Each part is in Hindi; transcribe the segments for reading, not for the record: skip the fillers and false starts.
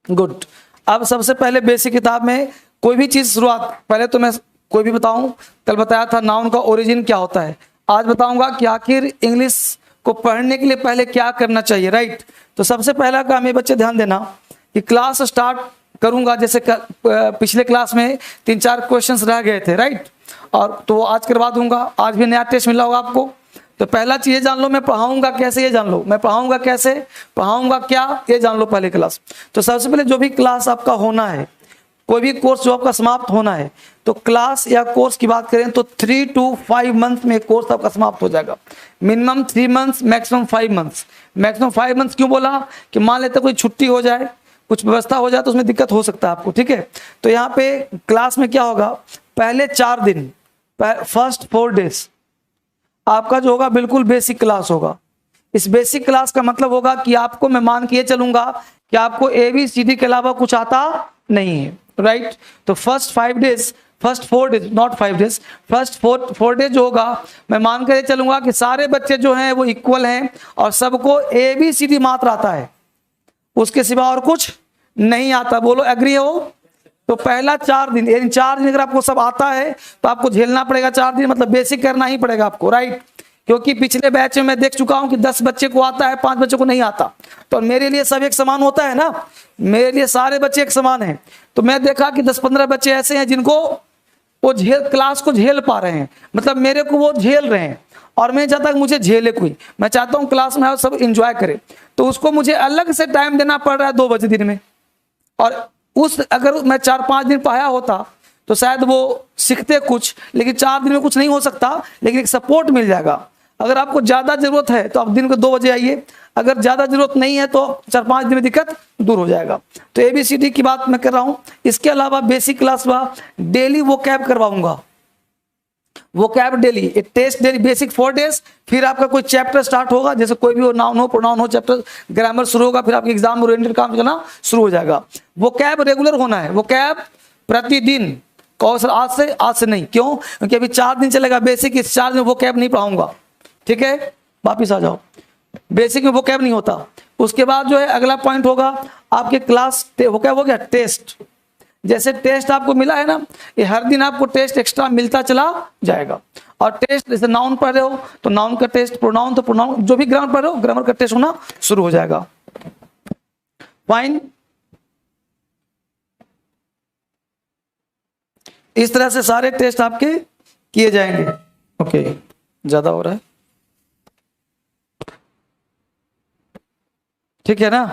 गुड। अब सबसे पहले बेसिक किताब में कोई भी चीज शुरुआत, पहले तो मैं कोई भी बताऊं, कल बताया था नाउन का ओरिजिन क्या होता है, आज बताऊंगा कि आखिर इंग्लिश को पढ़ने के लिए पहले क्या करना चाहिए, राइट। तो सबसे पहला काम ये बच्चे ध्यान देना कि क्लास स्टार्ट करूंगा, जैसे पिछले क्लास में 3-4 क्वेश्चंस रह गए थे, राइट, और तो आज करवा दूंगा। आज भी नया टेस्ट मिला होगा आपको। तो पहला चीज ये जान लो, मैं पढ़ाऊंगा कैसे ये जान लो, मैं पढ़ाऊंगा कैसे, पढ़ाऊंगा क्या ये जान लो पहले क्लास। तो सबसे पहले जो भी क्लास आपका होना है, कोई भी कोर्स जो आपका समाप्त होना है, तो क्लास या कोर्स की बात करें तो 3 to 5 मंथ में कोर्स आपका समाप्त हो जाएगा। Minimum 3 months, maximum 5 months. Maximum 5 months क्यों बोला कि मान लेते कोई छुट्टी हो जाए, कुछ व्यवस्था हो जाए तो उसमें दिक्कत हो सकता है आपको, ठीक है। तो यहाँ पे क्लास में क्या होगा, पहले 4 दिन, फर्स्ट 4 डेज आपका जो होगा बिल्कुल बेसिक क्लास होगा। इस बेसिक क्लास का मतलब होगा कि आपको, मैं मान के ये चलूंगा कि आपको ABCD के अलावा कुछ आता नहीं है, राइट। तो first 4 days, not 5 days, first 4 days जो होगा, मैं मान कर ये चलूंगा कि सारे बच्चे जो हैं वो इक्वल हैं और सबको ABCD मात्र आता है, उसके सिवा और कुछ नहीं आता। बोलो एग्री हो। तो पहला 4 दिन, यानी 4 दिन अगर आपको सब आता है तो आपको झेलना पड़ेगा 4 दिन, मतलब बेसिक करना ही पड़ेगा आपको, राइट। क्योंकि पिछले बैच में मैं देख चुका हूं कि 10 बच्चे को आता है, 5 बच्चों को नहीं आता। तो मेरे लिए सब एक समान होता है ना, मेरे लिए सारे बच्चे एक समान हैं। तो मैं देखा कि 10-15 बच्चे ऐसे हैं जिनको वो क्लास को झेल पा रहे हैं, मतलब मेरे को वो झेल रहे हैं, और मैं चाहता हूं मुझे झेले कोई, मैं चाहता हूं क्लास में सब एंजॉय करे। तो उसको मुझे अलग से टाइम देना पड़ रहा है 2 बजे दिन में। और अगर मैं 4-5 दिन पढ़ाया होता तो शायद वो सीखते कुछ, लेकिन 4 दिन में कुछ नहीं हो सकता, लेकिन एक सपोर्ट मिल जाएगा। अगर आपको ज्यादा जरूरत है तो आप दिन को 2 बजे आइए, अगर ज्यादा जरूरत नहीं है तो 4-5 दिन में दिक्कत दूर हो जाएगा। तो ABCD की बात मैं कर रहा हूं। इसके अलावा बेसिक क्लास में डेली वो कैब करवाऊंगा, वो कैब डेली, एक टेस्ट डेली, बेसिक 4 डेज। फिर आपका कोई चैप्टर स्टार्ट होगा, जैसे कोई भी हो, नाउन हो, प्रोनाउन हो, चैप्टर ग्रामर शुरू होगा, फिर आपके एग्जाम ओरिएंटेड काम करना शुरू हो जाएगा। वो कैब रेगुलर होना है, वो कैब प्रतिदिन। कहो सर आज से नहीं, क्यों? क्योंकि अभी 4 दिन चलेगा बेसिक, इस 4 दिन वो कैब नहीं पढ़ाऊंगा, ठीक है। वापिस आ जाओ, बेसिक में वो कैब नहीं होता। उसके बाद जो है अगला पॉइंट होगा आपके क्लास, वो क्या हो गया, टेस्ट। जैसे टेस्ट आपको मिला है ना, ये हर दिन आपको टेस्ट एक्स्ट्रा मिलता चला जाएगा। और टेस्ट, जैसे नाउन पढ़ रहे हो तो नाउन का टेस्ट, प्रोनाउन तो प्रोनाउन, जो भी ग्रामर पढ़ रहे हो ग्रामर का टेस्ट होना शुरू हो जाएगा। फाइन। इस तरह से सारे टेस्ट आपके किए जाएंगे। ओके, ज्यादा हो रहा है, ठीक है ना।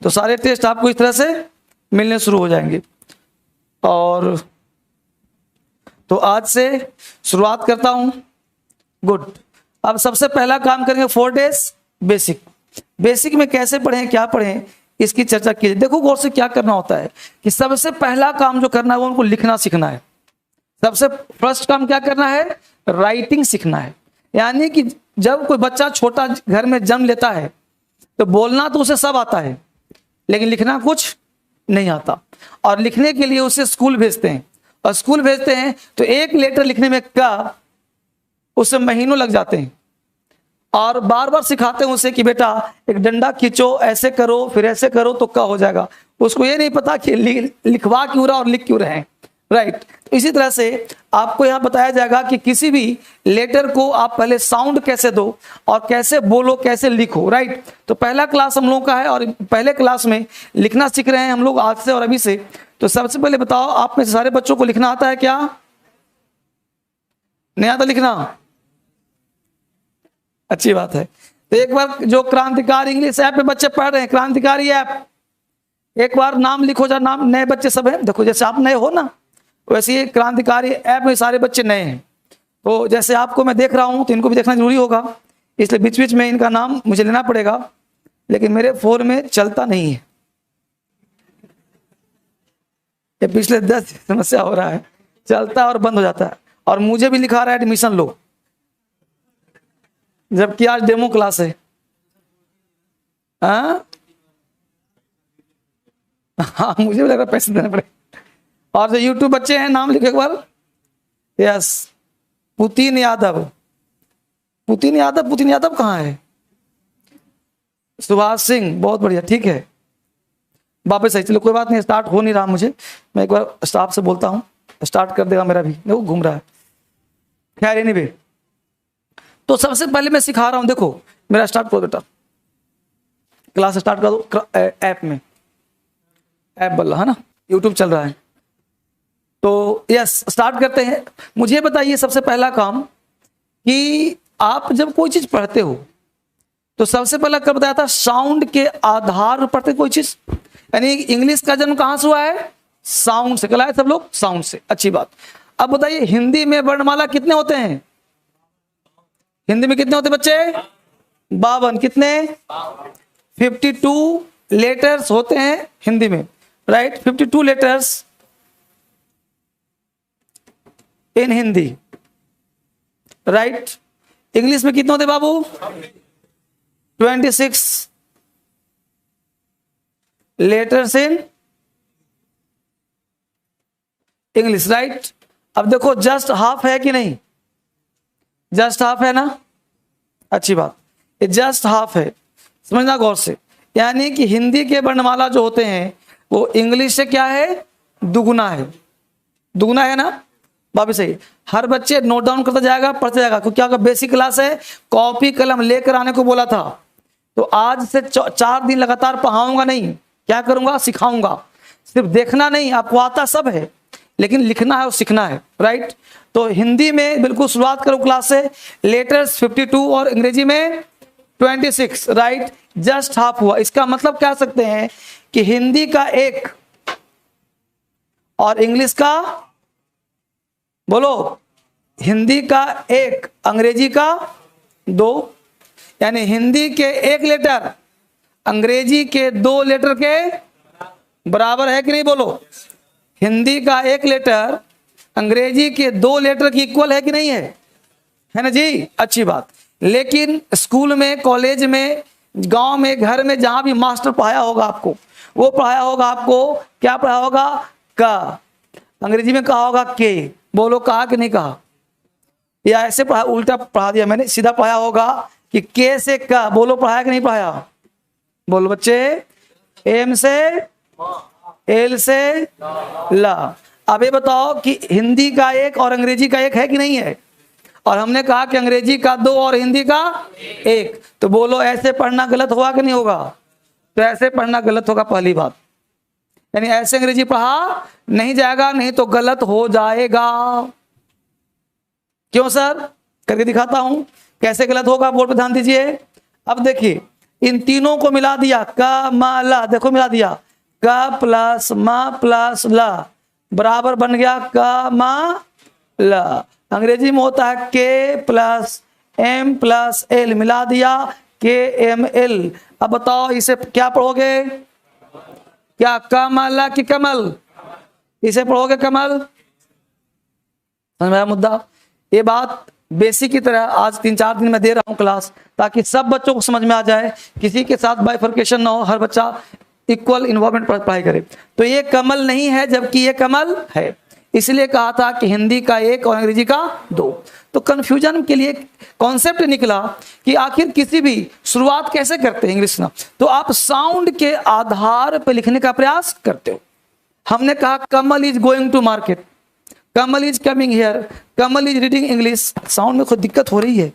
तो सारे टेस्ट आपको इस तरह से मिलने शुरू हो जाएंगे। और तो आज से शुरुआत करता हूं। गुड। अब सबसे पहला काम करेंगे 4 डेज बेसिक। बेसिक में कैसे पढ़ें, क्या पढ़ें, इसकी चर्चा कीजिए। देखो गौर से क्या करना होता है कि सबसे पहला काम जो करना है वो उनको लिखना सीखना है। सबसे फर्स्ट काम क्या करना है, राइटिंग सीखना है। यानी कि जब कोई बच्चा छोटा घर में जन्म लेता है तो बोलना तो उसे सब आता है, लेकिन लिखना कुछ नहीं आता। और लिखने के लिए उसे स्कूल भेजते हैं, और स्कूल भेजते हैं तो एक लेटर लिखने में क्या उसे महीनों लग जाते हैं। और बार बार सिखाते हैं उसे कि बेटा एक डंडा खींचो, ऐसे करो, फिर ऐसे करो तो क्या हो जाएगा। उसको ये नहीं पता कि लिखवा क्यों रहा और लिख क्यों रहे, राइट। इसी तरह से आपको यहां बताया जाएगा कि किसी भी लेटर को आप पहले साउंड कैसे दो और कैसे बोलो, कैसे लिखो, राइट। तो पहला क्लास हम लोगों का है और पहले क्लास में लिखना सीख रहे हैं हम लोग आज से और अभी से। तो सबसे पहले बताओ, आप में से सारे बच्चों को लिखना आता है क्या? नहीं आता लिखना? अच्छी बात है। तो एक बार जो क्रांतिकारी इंग्लिश ऐप पे बच्चे पढ़ रहे हैं, क्रांतिकारी ऐप, एक बार नाम लिखो। जा नाम, नए बच्चे सब हैं, देखो जैसे आप नए हो ना, वैसे ही क्रांतिकारी ऐप में सारे बच्चे नए हैं। तो जैसे आपको मैं देख रहा हूं तो इनको भी देखना जरूरी होगा, इसलिए बीच बीच में इनका नाम मुझे लेना पड़ेगा, लेकिन मेरे फोन में चलता नहीं है। ये पिछले 10 समस्या हो रहा है, चलता है और बंद हो जाता है, और मुझे भी लिखा रहा है एडमिशन लो, जबकि आज डेमो क्लास है। हाँ, मुझे भी लग रहा है पैसे देने पड़े। और जो यूट्यूब बच्चे हैं नाम लिखो एक बार। Yes, Putin Yadav. Putin Yadav, Putin Yadav कहाँ है? सुभाष सिंह, बहुत बढ़िया, ठीक है। वापस सही, चलो कोई बात नहीं, स्टार्ट हो नहीं रहा मुझे, मैं एक बार स्टाफ से बोलता हूँ, स्टार्ट कर देगा मेरा भी, वो घूम रहा है। खैर एनीवे, तो सबसे पहले मैं सिखा रहा हूं, देखो मेरा स्टार्ट करो बेटा, क्लास स्टार्ट कर दो ऐप में, ऐप बोल रहा है ना, यूट्यूब चल रहा है। तो यस, स्टार्ट करते हैं। मुझे बताइए सबसे पहला काम कि आप जब कोई चीज पढ़ते हो तो सबसे पहला कब बताया था, साउंड के आधार पर पढ़ते कोई चीज, यानी इंग्लिश का जन्म कहां से हुआ है, साउंड से। कल सब लोग साउंड से, अच्छी बात। अब बताइए हिंदी में वर्णमाला कितने होते हैं, हिंदी में कितने होते हैं बच्चे, 52, कितने 52 लेटर्स होते हैं हिंदी में, right, 52 letters in Hindi, right. English में कितने होते बाबू, 26 लेटर्स इन इंग्लिश, राइट। अब देखो जस्ट हाफ है कि नहीं, जस्ट हाफ है ना, अच्छी बात, ये जस्ट हाफ है, समझना गौर से। यानी कि हिंदी के वर्णमाला जो होते हैं वो इंग्लिश से क्या है, दुगुना है, दुगुना है ना, वापिस सही। हर बच्चे नोट डाउन करता जाएगा, पढ़ते जाएगा, क्योंकि आपका बेसिक क्लास है, कॉपी कलम लेकर आने को बोला था। तो आज से 4 दिन लगातार पढ़ाऊंगा नहीं, क्या करूंगा, सिखाऊंगा। सिर्फ देखना नहीं, आपको आता सब है, लेकिन लिखना है और सीखना है, राइट। तो हिंदी में बिल्कुल शुरुआत करो क्लास से, लेटर्स 52 और अंग्रेजी में 26, राइट, जस्ट हाफ हुआ। इसका मतलब कह सकते हैं कि हिंदी का 1 और इंग्लिश का, बोलो, हिंदी का 1 अंग्रेजी का 2, यानी हिंदी के 1 लेटर अंग्रेजी के 2 लेटर के बराबर है कि नहीं, बोलो। हिंदी का 1 लेटर अंग्रेजी के 2 लेटर की इक्वल है कि नहीं है ना जी, अच्छी बात। लेकिन स्कूल में, कॉलेज में, गांव में, घर में, जहां भी मास्टर पढ़ाया होगा आपको, वो पढ़ाया होगा आपको, क्या पढ़ाया होगा, का, अंग्रेजी में कहा होगा के, बोलो कहा कि नहीं कहा, या ऐसे पढ़ा, उल्टा पढ़ा दिया मैंने, सीधा पढ़ाया होगा कि के से का, बोलो पढ़ाया कि नहीं पढ़ाया, बोलो बच्चे, एम से, एल से ला। अब ये बताओ कि हिंदी का 1 और अंग्रेजी का 1 है कि नहीं है, और हमने कहा कि अंग्रेजी का 2 और हिंदी का 1, तो बोलो ऐसे पढ़ना गलत होगा कि नहीं होगा, तो ऐसे पढ़ना गलत होगा, पहली बात, यानी ऐसे अंग्रेजी पढ़ा नहीं जाएगा, नहीं तो गलत हो जाएगा। क्यों सर, करके दिखाता हूं कैसे गलत होगा, बोर्ड पे ध्यान दीजिए। अब देखिए इन तीनों को मिला दिया, का मा ला, देखो मिला दिया, का प्लस मा प्लस ला बराबर बन गया का मा ला। अंग्रेजी में होता है के प्लस एम प्लस एल, मिला दिया के एम एल। अब बताओ इसे क्या पढ़ोगे, क्या कमल की कमल, इसे पढ़ोगे कमल, समझ में आया मुद्दा। ये बात बेसिक की तरह आज 3-4 दिन में दे रहा हूं क्लास, ताकि सब बच्चों को समझ में आ जाए, किसी के साथ बाइफर्केशन ना हो, हर बच्चा इक्वल इन्वॉल्वमेंट पढ़ाई करे। तो ये कमल नहीं है, जबकि ये कमल है, इसलिए कहा था कि हिंदी का 1 और अंग्रेजी का 2। तो कंफ्यूजन के लिए कॉन्सेप्ट निकला कि आखिर किसी भी शुरुआत कैसे करते हैं इंग्लिश ना, तो आप साउंड के आधार पर लिखने का प्रयास करते हो। हमने कहा Kamal is going to market, Kamal is coming here, Kamal is reading English, sound में खुद दिक्कत हो रही है,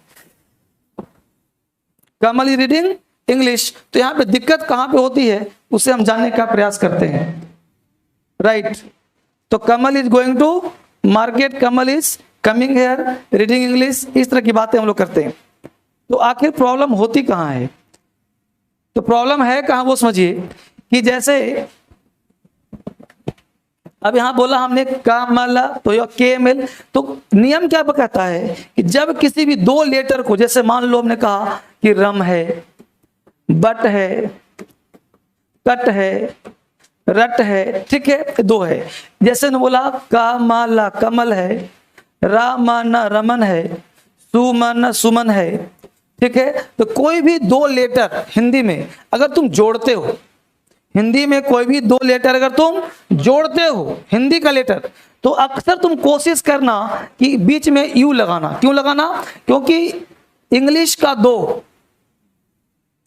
कमल इज रीडिंग इंग्लिश। तो यहां पे दिक्कत कहां पे होती है उसे हम जानने का प्रयास करते हैं, राइट। तो Kamal is going to market, Kamal is coming here, reading English, इस तरह की बातें हम लोग करते हैं। तो आखिर प्रॉब्लम होती कहां है, तो प्रॉब्लम है कहां वो समझिए कि जैसे अब यहां बोला हमने कमल, तो यह के मिल, तो नियम क्या कहता है कि जब किसी भी 2 लेटर को, जैसे मान लो हमने कहा कि रम है, बट है, कट है, रट है, ठीक है, 2 है। जैसे ने बोला कमला कमल है, रामन रमन है, सुमन सुमन है, ठीक है। तो कोई भी 2 लेटर हिंदी में अगर तुम जोड़ते हो, हिंदी में कोई भी 2 लेटर अगर तुम जोड़ते हो हिंदी का लेटर, तो अक्सर तुम कोशिश करना कि बीच में यू लगाना। क्यों लगाना, क्योंकि इंग्लिश का 2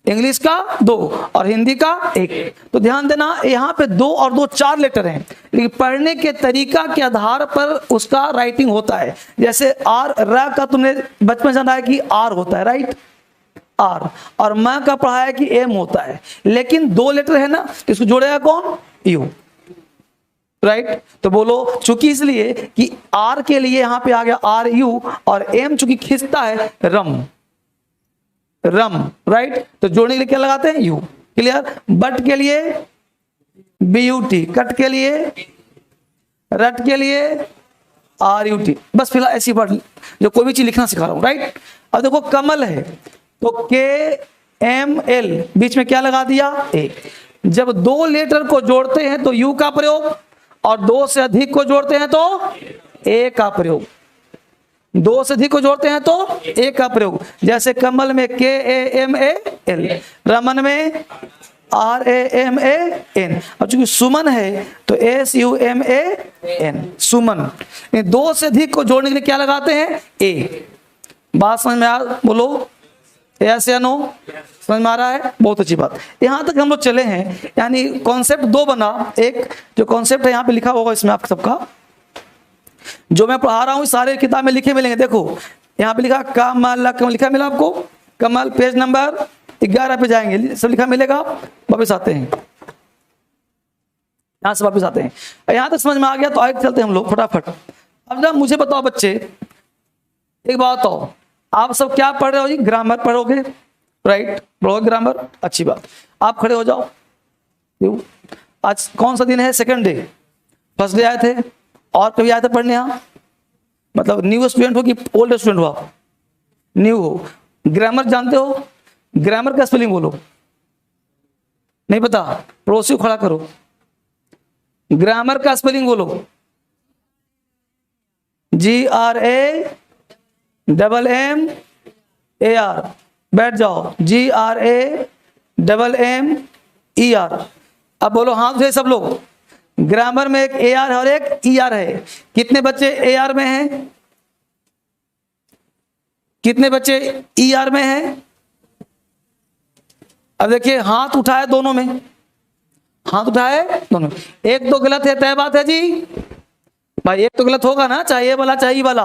इंग्लिश का 2 और हिंदी का 1। तो ध्यान देना यहाँ पे 2 और 2 4 लेटर हैं, लेकिन पढ़ने के तरीका के आधार पर उसका राइटिंग होता है। जैसे आर, र का तुमने बचपन जाना है कि आर होता है, राइट, आर, और म का पढ़ा है कि एम होता है, लेकिन 2 लेटर है ना, तो इसको जोड़ेगा कौन, यू, राइट। तो बोलो चूंकि इसलिए कि आर के लिए यहां पे आ गया आर यू, और एम चूंकि खींचता है रम, रम, राइट। तो जोड़ने के लिए क्या लगाते हैं, यू, क्लियर। बट के लिए BUT, कट के लिए, रट के लिए RUT। बस फिलहाल ऐसी वर्ड जो कोई भी चीज लिखना सिखा रहा हूं, राइट। अब देखो कमल है तो KML, बीच में क्या लगा दिया, A। जब 2 लेटर को जोड़ते हैं तो यू का प्रयोग, और 2 से अधिक को जोड़ते हैं तो ए का प्रयोग, 2 से अधिक को जोड़ते हैं तो ए का प्रयोग। जैसे कमल में KAMAL, रमन में RAMAN। अब चूंकि सुमन है तो SUMAN, सुमन। 2 से अधिक को जोड़ने के लिए क्या लगाते हैं, ए। बात समझ में आ, बोलो यस या नो, समझ में आ रहा है, बहुत अच्छी बात। यहां तक हम लोग चले हैं, यानी कॉन्सेप्ट 2 बना। एक जो कॉन्सेप्ट है यहाँ पे लिखा होगा इसमें आप सबका, जो मैं पढ़ा रहा हूँ सारे किताब में लिखे मिलेंगे। देखो यहाँ पे लिखा कमल, लिखा मिला आपको, कमल, पेज नंबर 11 पे जाएंगे, सब लिखा मिलेगा। वापिस आते हैं, यहां से वापिस आते हैं। यहां तक समझ में आ गया तो आगे चलते हैं हम लोग फटाफट। अब जब मुझे बताओ बच्चे, एक बात बताओ, आप सब क्या पढ़ रहे हो जी, ग्रामर पढ़ोगे, राइट, पढ़ोगे ग्रामर, अच्छी बात। आप खड़े हो जाओ। आज कौन सा दिन है, सेकंड डे, फर्स्ट डे आए थे, और कभी आए थे पढ़ने यहाँ, मतलब न्यू स्टूडेंट हो कि ओल्ड स्टूडेंट हो आप, न्यू हो। ग्रामर जानते हो, ग्रामर का स्पेलिंग बोलो, नहीं पता, पड़ोसी को खड़ा करो, ग्रामर का स्पेलिंग बोलो, GRAMMAR, बैठ जाओ, GRAMMER। अब बोलो हाथ से सब लोग, ग्रामर में एक AR है और एक ER है। कितने बच्चे AR में हैं, कितने बच्चे ER में हैं? अब देखिए हाथ उठाए दोनों में, हाथ उठाए दोनों में। एक तो गलत है, तय बात है जी भाई, एक तो गलत होगा ना, चाहे ये वाला चाहे ये वाला,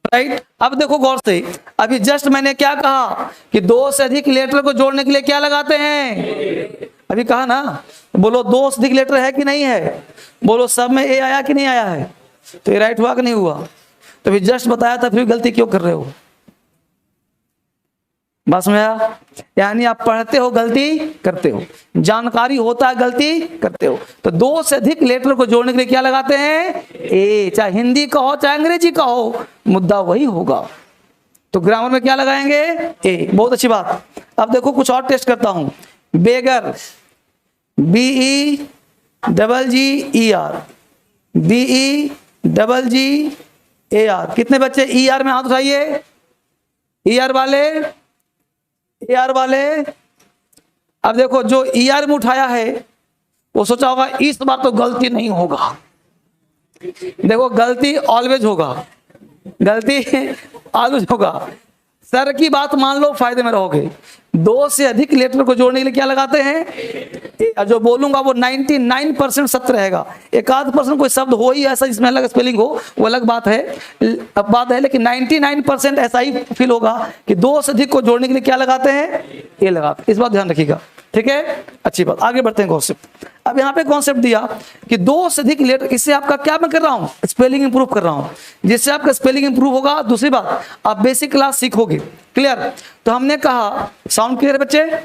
राइट। अब देखो गौर से, अभी जस्ट मैंने क्या कहा कि 2 से अधिक लेटर को जोड़ने के लिए क्या लगाते हैं, अभी कहा ना। बोलो 2 से अधिक लेटर है कि नहीं है, बोलो सब में ए आया कि नहीं आया है, तो ये राइट हुआ कि नहीं हुआ। तो अभी जस्ट बताया था, फिर गलती क्यों कर रहे हो, बस में आया। यानी आप पढ़ते हो गलती करते हो, जानकारी होता है गलती करते हो। तो 2 से अधिक लेटर को जोड़ने के लिए क्या लगाते हैं, ए। चाहे हिंदी का हो चाहे अंग्रेजी का हो, मुद्दा वही होगा। तो ग्रामर में क्या लगाएंगे, ए। बहुत अच्छी बात। अब देखो कुछ और टेस्ट करता हूं, बेगर, BEGGER, BEGGER। कितने बच्चे ER में हाथ उठाइए, ER वाले, ER वाले। अब देखो जो ER में उठाया है वो सोचा होगा इस बार तो गलती नहीं होगा। देखो गलती ऑलवेज होगा, गलती ऑलवेज होगा। सर की बात मान लो, फायदे में रहोगे। 2 से अधिक लेटर को जोड़ने के लिए क्या लगाते हैं, जो बोलूंगा वो 99% सत्य रहेगा। 1-8% कोई शब्द हो ही ऐसा जिसमें अलग स्पेलिंग हो, वो अलग बात है, लेकिन 99% ऐसा ही फील होगा कि 2 से अधिक को जोड़ने के लिए क्या लगाते हैं, ये लगाते हैं। इस बात ध्यान रखिएगा, ठीक है, अच्छी बात। आगे बढ़ते हैं कॉन्सेप्ट। अब यहाँ पे कॉन्सेप्ट दिया कि 2 से अधिक लेटर, इससे आपका क्या मैं कर रहा हूँ, स्पेलिंग इंप्रूव कर रहा हूँ। जिससे आपका स्पेलिंग इंप्रूव होगा, दूसरी बात आप बेसिक क्लास सीखोगे, क्लियर। तो हमने कहा साउंड क्लियर बच्चे,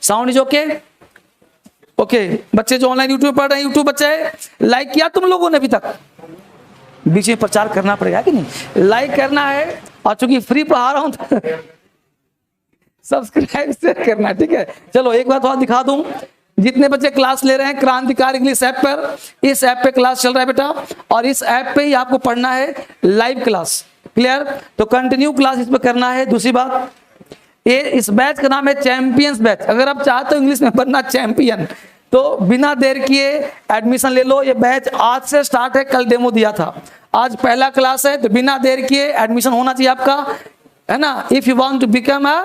साउंड इज ओके, ओके। बच्चे जो ऑनलाइन यूट्यूब पढ़ रहे हैं, यूट्यूब बच्चे लाइक किया तुम लोगों ने अभी तक, बीच में प्रचार करना पड़ेगा कि नहीं, लाइक करना है। और चूंकि फ्री पढ़ा रहा हूं तो सब्सक्राइब शेयर करना, ठीक है। चलो एक बात और दिखा दूं, जितने बच्चे क्लास ले रहे हैं क्रांतिकारी इंग्लिश ऐप पर, इस ऐप पे क्लास चल रहा है बेटा, और इस ऐप पे ही आपको पढ़ना है लाइव क्लास, क्लियर। तो कंटिन्यू क्लास इस पे करना है। दूसरी बात, ये इस बैच का नाम है चैंपियंस बैच। अगर आप चाहते हो इंग्लिश में बनना चैंपियन, तो बिना देर किए एडमिशन ले लो। ये बैच आज से स्टार्ट है, कल डेमो दिया था, आज पहला क्लास है, तो बिना देर किए एडमिशन होना चाहिए आपका, है ना। If you want to become a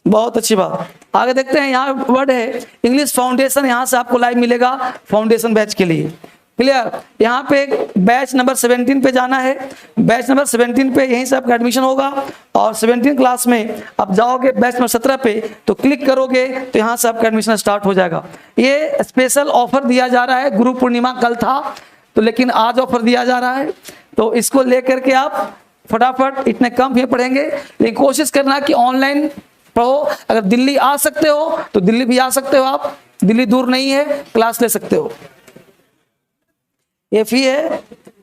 बहुत अच्छी बात। आगे देखते हैं, यहाँ वर्ड है इंग्लिश फाउंडेशन, यहाँ से आपको लाइव मिलेगा फाउंडेशन बैच के लिए। क्लियर। यहाँ पे बैच नंबर 17 पे जाना है, बैच नंबर 17 पे यहीं से आपका एडमिशन होगा, और 17 क्लास में आप जाओगे बैच नंबर 17 पे, तो क्लिक करोगे तो यहाँ से आपका एडमिशन स्टार्ट हो जाएगा। ये स्पेशल ऑफर दिया जा रहा है, गुरु पूर्णिमा कल था तो, लेकिन आज ऑफर दिया जा रहा है, तो इसको लेकर के आप फटाफट, इतने कम फी पढ़ेंगे, लेकिन कोशिश करना कि ऑनलाइन पढ़ो। अगर दिल्ली आ सकते हो तो दिल्ली भी आ सकते हो, आप दिल्ली दूर नहीं है, क्लास ले सकते हो, ये फी है।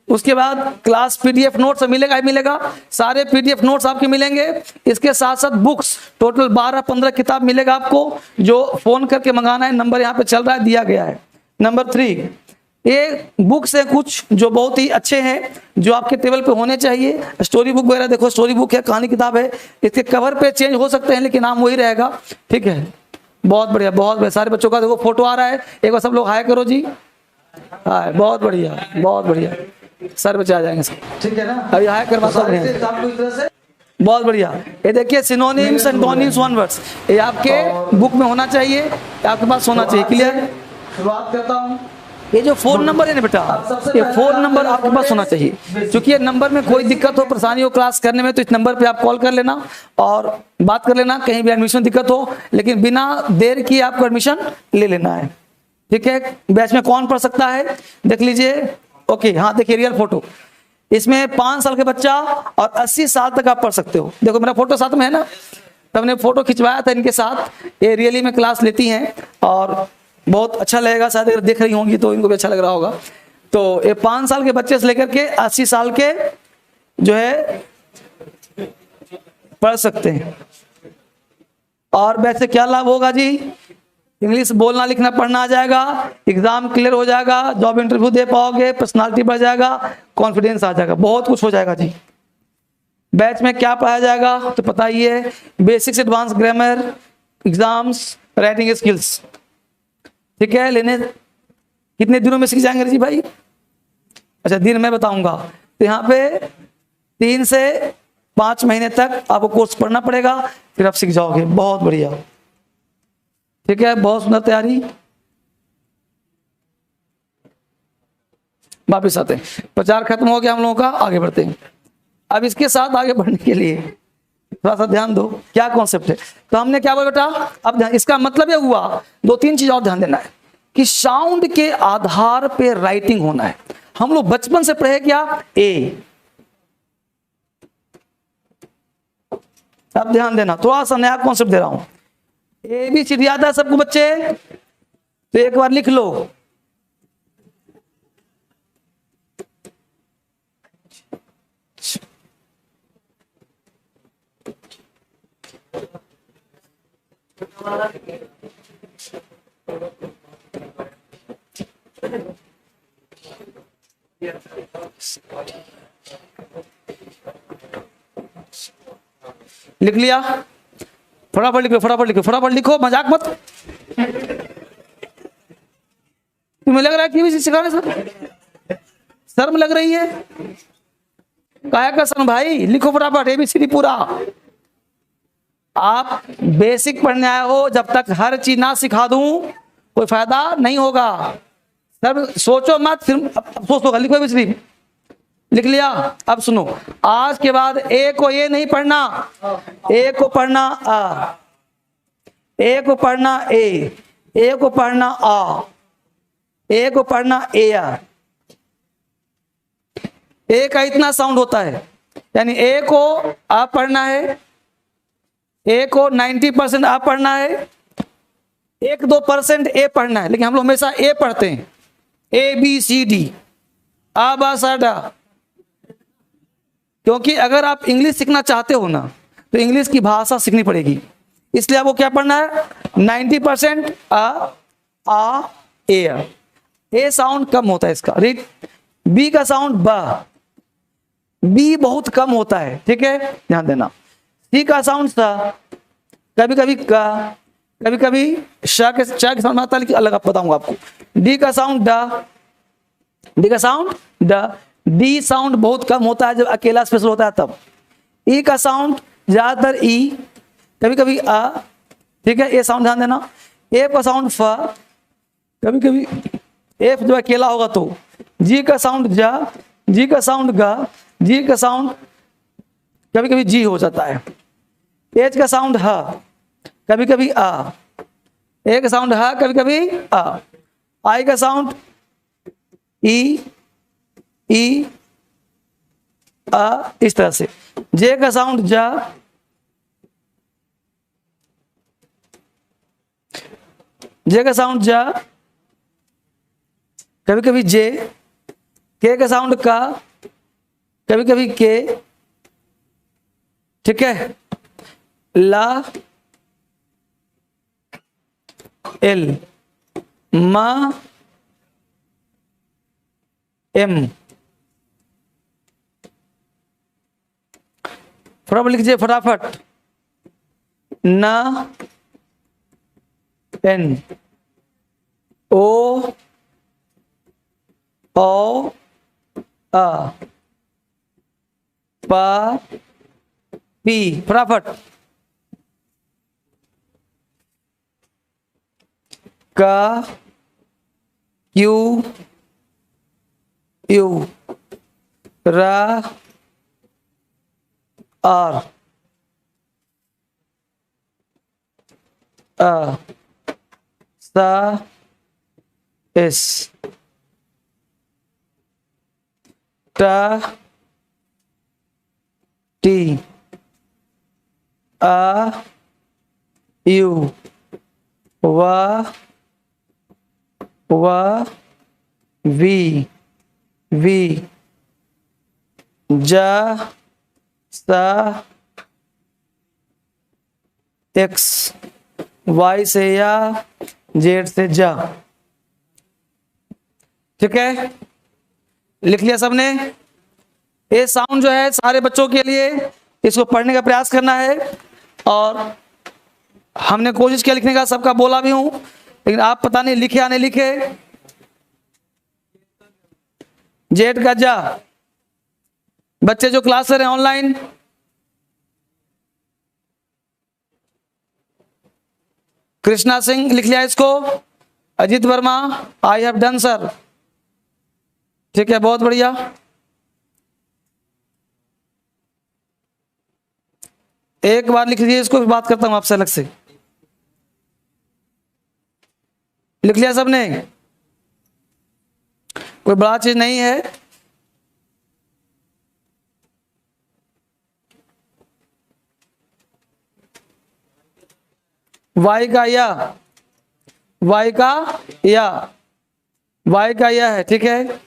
उसके बाद क्लास पीडीएफ नोट्स मिलेगा ही मिलेगा, सारे पीडीएफ नोट्स आपके मिलेंगे। इसके साथ साथ बुक्स टोटल 12-15 किताब मिलेगा आपको, जो फोन करके मंगाना है, नंबर यहाँ पे चल रहा है, दिया गया है। नंबर 3, ये बुक्स है कुछ जो बहुत ही अच्छे हैं, जो आपके टेबल पे होने चाहिए। स्टोरी बुक वगैरह देखो, स्टोरी बुक है, कहानी किताब है, इसके कवर पे चेंज हो सकते हैं लेकिन नाम वही रहेगा, ठीक है। बहुत बढ़िया, बहुत बढ़िया। सारे बच्चों का देखो फोटो आ रहा है, एक बार सब लोग हाय करो जी, हाय, बहुत बढ़िया, बहुत बढ़िया, सर बच्चे आ जाएंगे सब, ठीक है ना। अभी हाय करवाता हूं, बहुत बढ़िया। ये देखिए सिनोनिम्स, एंटोनिम्स, वन वर्ड्स, ये आपके बुक में होना चाहिए, आपके पास होना चाहिए। क्लियर। शुरुआत करता हूँ। ये जो फोन नंबर है ना बेटा, ये फोन नंबर आपके पास होना चाहिए, क्योंकि ये नंबर में कोई दिक्कत हो, परेशानी हो क्लास करने में, तो इस नंबर पे आप कॉल कर लेना और बात कर लेना, कहीं भी एडमिशन दिक्कत हो, लेकिन बिना देर किए आपको एडमिशन ले लेना है, ठीक है। बैच में कौन पढ़ सकता है देख लीजिए। ओके, हाँ देखिए रियल फोटो, इसमें 5 साल के बच्चा और 80 साल तक आप पढ़ सकते हो। देखो मेरा फोटो साथ में है ना, तब हमने फोटो खिंचवाया था इनके साथ, ये रियली में क्लास लेती हैं और बहुत अच्छा लगेगा, शायद अगर देख रही होंगी तो इनको भी अच्छा लग रहा होगा। तो ये 5 साल के बच्चे से लेकर के 80 साल के जो है पढ़ सकते हैं। और वैसे क्या लाभ होगा जी, इंग्लिश बोलना लिखना पढ़ना आ जाएगा, एग्जाम क्लियर हो जाएगा, जॉब इंटरव्यू दे पाओगे, पर्सनालिटी बढ़ जाएगा, कॉन्फिडेंस आ जाएगा, बहुत कुछ हो जाएगा जी। बैच में क्या पढ़ाया जाएगा तो पता ही है, basics advance grammar, exams, writing skills, ठीक है। लेने कितने दिनों में सीख जाएंगे जी भाई? अच्छा दिन मैं बताऊंगा, तो यहाँ पे 3 से 5 महीने तक आपको कोर्स पढ़ना पड़ेगा, फिर आप सीख जाओगे। बहुत बढ़िया, ठीक है, बहुत सुंदर तैयारी। वापिस आते हैं, प्रचार खत्म हो गया हम लोगों का, आगे बढ़ते हैं। अब इसके साथ आगे बढ़ने के लिए थोड़ा सा ध्यान दो, क्या कॉन्सेप्ट है। तो हमने क्या बोला बेटा, अब ध्यान, इसका मतलब ये हुआ, 2-3 चीज और ध्यान देना है कि साउंड के आधार पे राइटिंग होना है। हम लोग बचपन से पढ़े क्या, ए। अब ध्यान देना, थोड़ा सा नया कॉन्सेप्ट दे रहा हूं। ABCD आता है सबको बच्चे, तो एक बार लिख लो। लिख लिया, फटाफट लिखो, फटाफट लिखो, फटाफट लिखो, मजाक मत। तुम्हें लग रहा है कि सिखाने सर शर्म लग रही है, काया का शर्म भाई, लिखो फटाफट ABCD पूरा। आप बेसिक पढ़ने आए हो, जब तक हर चीज ना सिखा दूं कोई फायदा नहीं होगा। सर सोचो मत, फिर अफसोस होगा। लिखो ABCD, लिख लिया। अब सुनो, आज के बाद ए को ये नहीं पढ़ना, ए को पढ़ना आ, ए को पढ़ना ए को पढ़ना आ, ए को पढ़ना ए आ। ए का इतना साउंड होता है, यानी ए को आ पढ़ना है, ए को 90% आ पढ़ना है, 1-2% ए पढ़ना है, लेकिन हम लोग हमेशा ए पढ़ते हैं। ABCD आ बा सा डा। क्योंकि अगर आप इंग्लिश सीखना चाहते हो ना, तो इंग्लिश की भाषा सीखनी पड़ेगी, इसलिए आपको क्या पढ़ना है, 90% आ ए साउंड कम होता है इसका। रीड, बी का साउंड बा, बी बहुत कम होता है, ठीक है, ध्यान देना। सी का साउंड सा, कभी कभी का, कभी कभी श के साउंड आता है, लेकिन अलग आप बताऊंगा आपको। डी का साउंड डा, डी का साउंड डा। डी साउंड बहुत कम होता है जब अकेला स्पेशल होता है तब। ई का साउंड ज्यादातर ई, कभी कभी आ, ठीक है, ए साउंड ध्यान देना। एफ का साउंड फ, कभी कभी एफ जो अकेला होगा तो। जी का साउंड जा, जी का साउंड गा, जी का साउंड कभी कभी जी हो जाता है। एच का साउंड ह, कभी कभी आ। ए का साउंड ह, कभी कभी आ। आई का साउंड ई, ई, आ, इस तरह से। जे का साउंड जा, जे का साउंड जा, कभी कभी जे। के का साउंड का, कभी कभी के। ठीक है, ला, एल, मा, एम। फटाफट लिख दीजिए, फटाफट। ना, एन, ओ, आ, पा, पी। फटाफट। का, क्यू, यू, रा, आर, आ, सा, एस, टा, टी, आ, यू, वा, वी, जा, सा, एक्स, वाई से या, जेड से जा। ठीक है, लिख लिया सबने। ये साउंड जो है सारे बच्चों के लिए, इसको पढ़ने का प्रयास करना है। और हमने कोशिश किया लिखने का, सबका बोला भी हूं, लेकिन आप पता नहीं लिखे या नहीं लिखे। जेड का जा, बच्चे जो क्लास कर रहे हैं ऑनलाइन, कृष्णा सिंह लिख लिया इसको। Ajit Verma, I have done sir. ठीक है, बहुत बढ़िया। एक बार लिख लीजिए इसको, फिर बात करता हूं आपसे अलग से। लिख लिया सबने? कोई बड़ा चीज नहीं है। वाई का या, वाई का या, वाई का या है। ठीक है,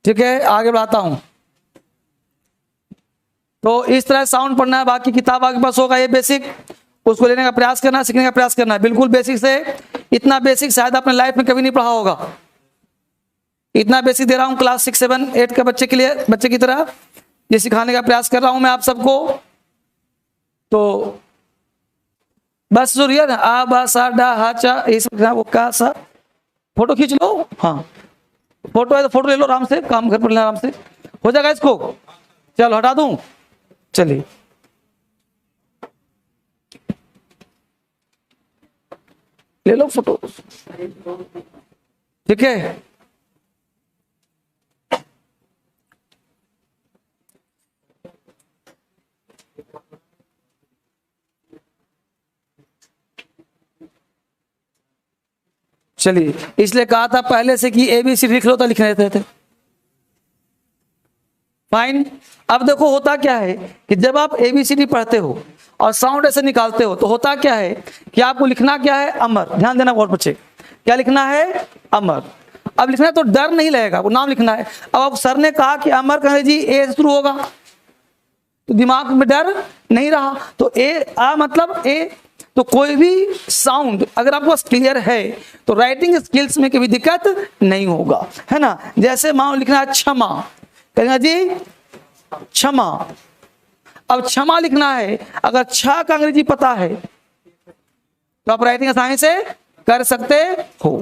ठीक है, आगे बढ़ाता हूं। तो इस तरह साउंड पढ़ना है। बाकी किताब आपके पास होगा, ये बेसिक, उसको लेने का प्रयास करना, सीखने का प्रयास करना है। बिल्कुल बेसिक से, इतना बेसिक शायद अपने लाइफ में कभी नहीं पढ़ा होगा। इतना बेसिक दे रहा हूं क्लास 6, 7, 8 के बच्चे के लिए, बच्चे की तरह ये सिखाने का प्रयास कर रहा हूं मैं आप सबको। तो बस जो है ना, आ, बा, सा, डा, हा, चा, ये सब वो का, सा। फोटो खींच लो। हाँ, फोटो है तो फोटो ले लो, आराम से काम घर पर लेना, आराम से हो जाएगा इसको। चलो हटा दूं, चलिए। ले लो फोटो। ठीक है, चलिए। इसलिए कहा था पहले से कि एबीसी लिख लो, तो लिख रहे थे। फाइन। अब देखो होता क्या है कि जब आप एबीसीडी पढ़ते हो और साउंड ऐसे निकालते हो, तो होता क्या है कि आपको लिखना क्या है, अमर। ध्यान देना बहुत बच्चे, क्या लिखना है, अमर। अब लिखना है तो डर नहीं लगेगा, वो नाम लिखना है। अब सर ने कहा कि अमर का अंग्रेजी ए से शुरू होगा, तो दिमाग में डर नहीं रहा। तो ए, आ मतलब ए। तो कोई भी साउंड अगर आपको क्लियर है तो राइटिंग स्किल्स में कभी दिक्कत नहीं होगा, है ना। जैसे मान लिखना है क्षमा, कहेंगे जी क्षमा। अब क्षमा लिखना है, अगर छ का अंग्रेजी पता है तो आप राइटिंग आसानी से कर सकते हो।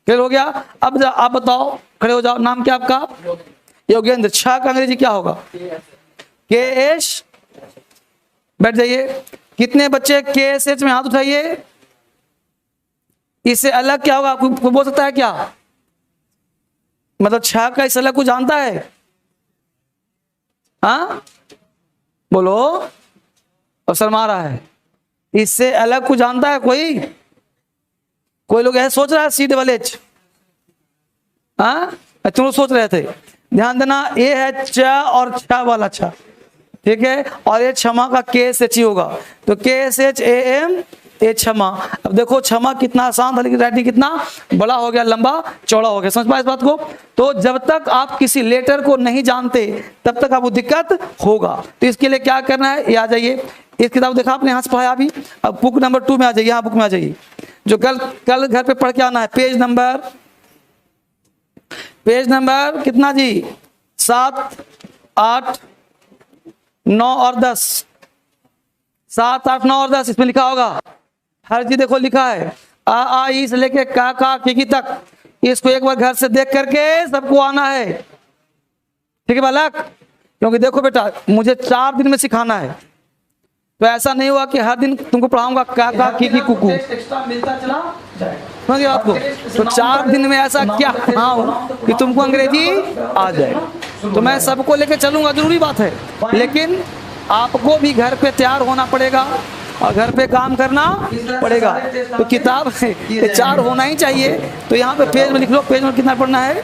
क्लियर हो गया? अब आप बताओ, खड़े हो जाओ। नाम क्या आपका? योगेंद्र। छ का अंग्रेजी क्या होगा? KS बैठ जाइए। कितने बच्चे KSH में हाथ उठाइए। इससे अलग क्या होगा, आपको बोल सकता है क्या? मतलब 6 का इससे अलग कुछ जानता है? हाँ बोलो, और शर्मा रहा है। इससे अलग कुछ जानता है कोई? कोई लोग ऐसे सोच रहा है CHH? हाँ तुम लोग सोच रहे थे। ध्यान देना, ये है च और छ वाला छ, ठीक है, और ये क्षमा का KSH होगा, तो KSHAM ये क्षमा। अब देखो क्षमा कितना आसान था, लेकिन राइटिंग कितना बड़ा हो गया, लंबा चौड़ा हो गया। समझ पाए इस बात को? तो जब तक आप किसी लेटर को नहीं जानते तब तक आपको दिक्कत होगा। तो इसके लिए क्या करना है, ये आ जाइए, इस किताब देखा आपने, यहाँ से पढ़ाया अभी। अब बुक नंबर 2 में आ जाइए, यहाँ बुक में आ जाइए, जो कल घर पे पढ़ के आना है। पेज नंबर कितना जी? 7, 8, 9 और 10। 7, 8, 9 और 10 इसमें लिखा होगा। हर चीज देखो लिखा है, आ ई से लेके का की तक। इसको एक बार घर से देख करके सबको आना है, ठीक है बालक? क्योंकि देखो बेटा, मुझे 4 दिन में सिखाना है, तो ऐसा नहीं हुआ कि हर दिन तुमको पढ़ाऊंगा का की कुकू, समझ गए आपको? तो 4 दिन में ऐसा क्या हाँ हो कि तुमको अंग्रेजी आ जाए। तो मैं सबको लेके चलूंगा, जरूरी बात है, लेकिन आपको भी घर पे तैयार होना पड़ेगा और घर पे काम करना पड़ेगा। तो किताब ये 4 होना ही चाहिए। तो यहाँ पे पेज में लिख लो, पेज में कितना पढ़ना है?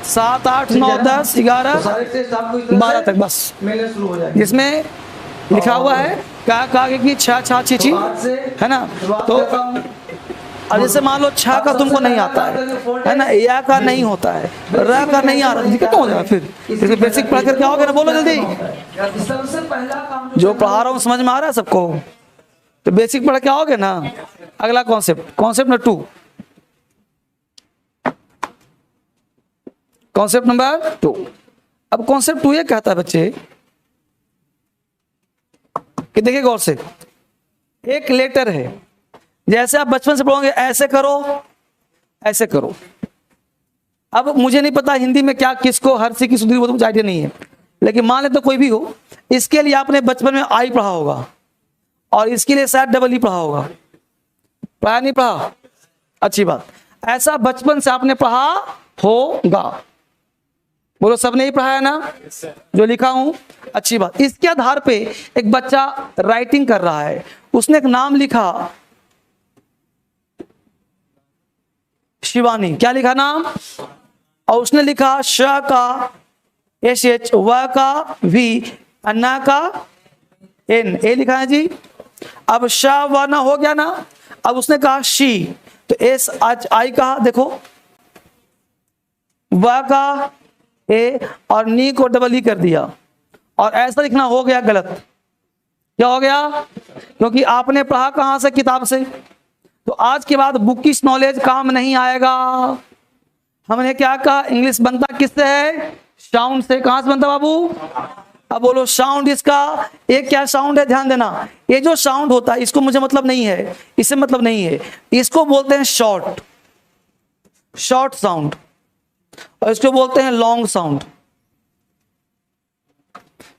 7, 8, 9, 10, 11, 12 तक बस। इसमें लिखा हुआ है का की छा छी है ना। तो अब जैसे मान लो 6 का तुमको नहीं आता है ना, या का नहीं होता है, र का नहीं आ रहा, दिक्कत हो जाएगा। फिर बेसिक पढ़ कर क्या होगा ना, बोलो जल्दी। जो पढ़ा रहा हूँ समझ में आ रहा है सबको? तो बेसिक पढ़ क्या होगे ना। अगला कॉन्सेप्ट नंबर 2, कॉन्सेप्ट नंबर 2। अब कॉन्सेप्ट 2 ये कहता है बच्चे कि देखिए गौर से, एक लेटर है, जैसे आप बचपन से पढ़ोगे ऐसे करो ऐसे करो। अब मुझे नहीं पता हिंदी में क्या किसको हर सी की सुधरी, वो तो कुछ आइडिया नहीं है, लेकिन मान ले तो कोई भी हो, इसके लिए आपने बचपन में आई पढ़ा होगा और इसके लिए शायद डबल ई पढ़ा होगा। पढ़ा नहीं पढ़ा? अच्छी बात, ऐसा बचपन से आपने पढ़ा होगा। बोलो सबने ही पढ़ा है ना जो लिखा हूं? अच्छी बात। इसके आधार पे एक बच्चा राइटिंग कर रहा है, उसने एक नाम लिखा शिवानी। क्या लिखा नाम? और उसने लिखा श का SH, व का V, अन्ना का N, ए लिखा है जी। अब श व ना हो गया ना, अब उसने कहा शी, तो S H I कहा, देखो व का ए और नी को डबल ई कर दिया, और ऐसा लिखना हो गया गलत। क्या हो गया? क्योंकि आपने पढ़ा कहां से? किताब से। तो आज के बाद बुकिश नॉलेज काम नहीं आएगा। हमने क्या कहा, इंग्लिश बनता किससे है? साउंड से। कहां से बनता बाबू? अब बोलो साउंड। इसका एक क्या साउंड है, ध्यान देना, ये जो साउंड होता है इसको मुझे मतलब नहीं है, इससे मतलब नहीं है, इसको बोलते हैं शॉर्ट साउंड, और इसको बोलते हैं लॉन्ग साउंड।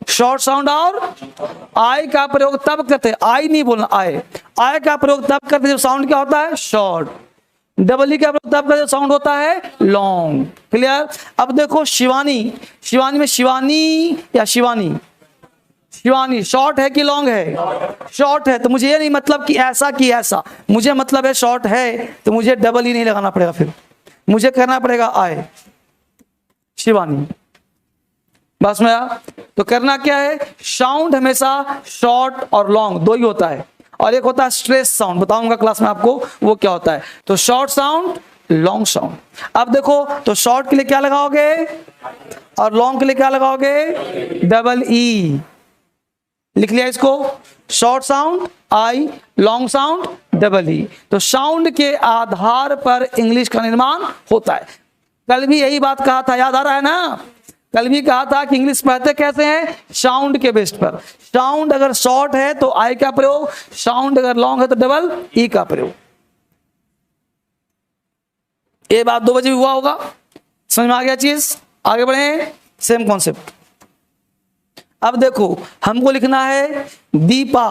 शॉर्ट साउंड और आई का प्रयोग तब करते हैं, आई नहीं बोलना, आई का प्रयोग तब करते जब साउंड क्या होता है? शॉर्ट। डबल ई का प्रयोग तब करते जब साउंड होता है लॉन्ग। क्लियर? अब देखो शिवानी, शिवानी में शिवानी या शिवानी, शिवानी शॉर्ट है कि लॉन्ग है? शॉर्ट है। तो मुझे ये नहीं मतलब कि ऐसा, मुझे मतलब है शॉर्ट है, तो मुझे डबल ई नहीं लगाना पड़ेगा, फिर मुझे करना पड़ेगा आए शिवानी। बस में आया? तो करना क्या है, साउंड हमेशा शॉर्ट और लॉन्ग दो ही होता है, और एक होता है स्ट्रेस साउंड, बताऊंगा क्लास में आपको वो क्या होता है। तो शॉर्ट साउंड, लॉन्ग साउंड। अब देखो, तो शॉर्ट के लिए क्या लगाओगे और लॉन्ग के लिए क्या लगाओगे? Double E. लिख लिया इसको, शॉर्ट साउंड आई, लॉन्ग साउंड डबल ई। तो साउंड के आधार पर इंग्लिश का निर्माण होता है। कल भी यही बात कहा था, याद आ रहा है ना? कल भी कहा था कि इंग्लिश पढ़ते कैसे हैं? साउंड के बेस पर। साउंड अगर शॉर्ट है तो आई का प्रयोग, साउंड अगर लॉन्ग है तो डबल ई का प्रयोग। ये बात 2 बजे हुआ होगा, समझ में आ गया चीज? आगे बढ़े, सेम कॉन्सेप्ट। अब देखो हमको लिखना है दीपा,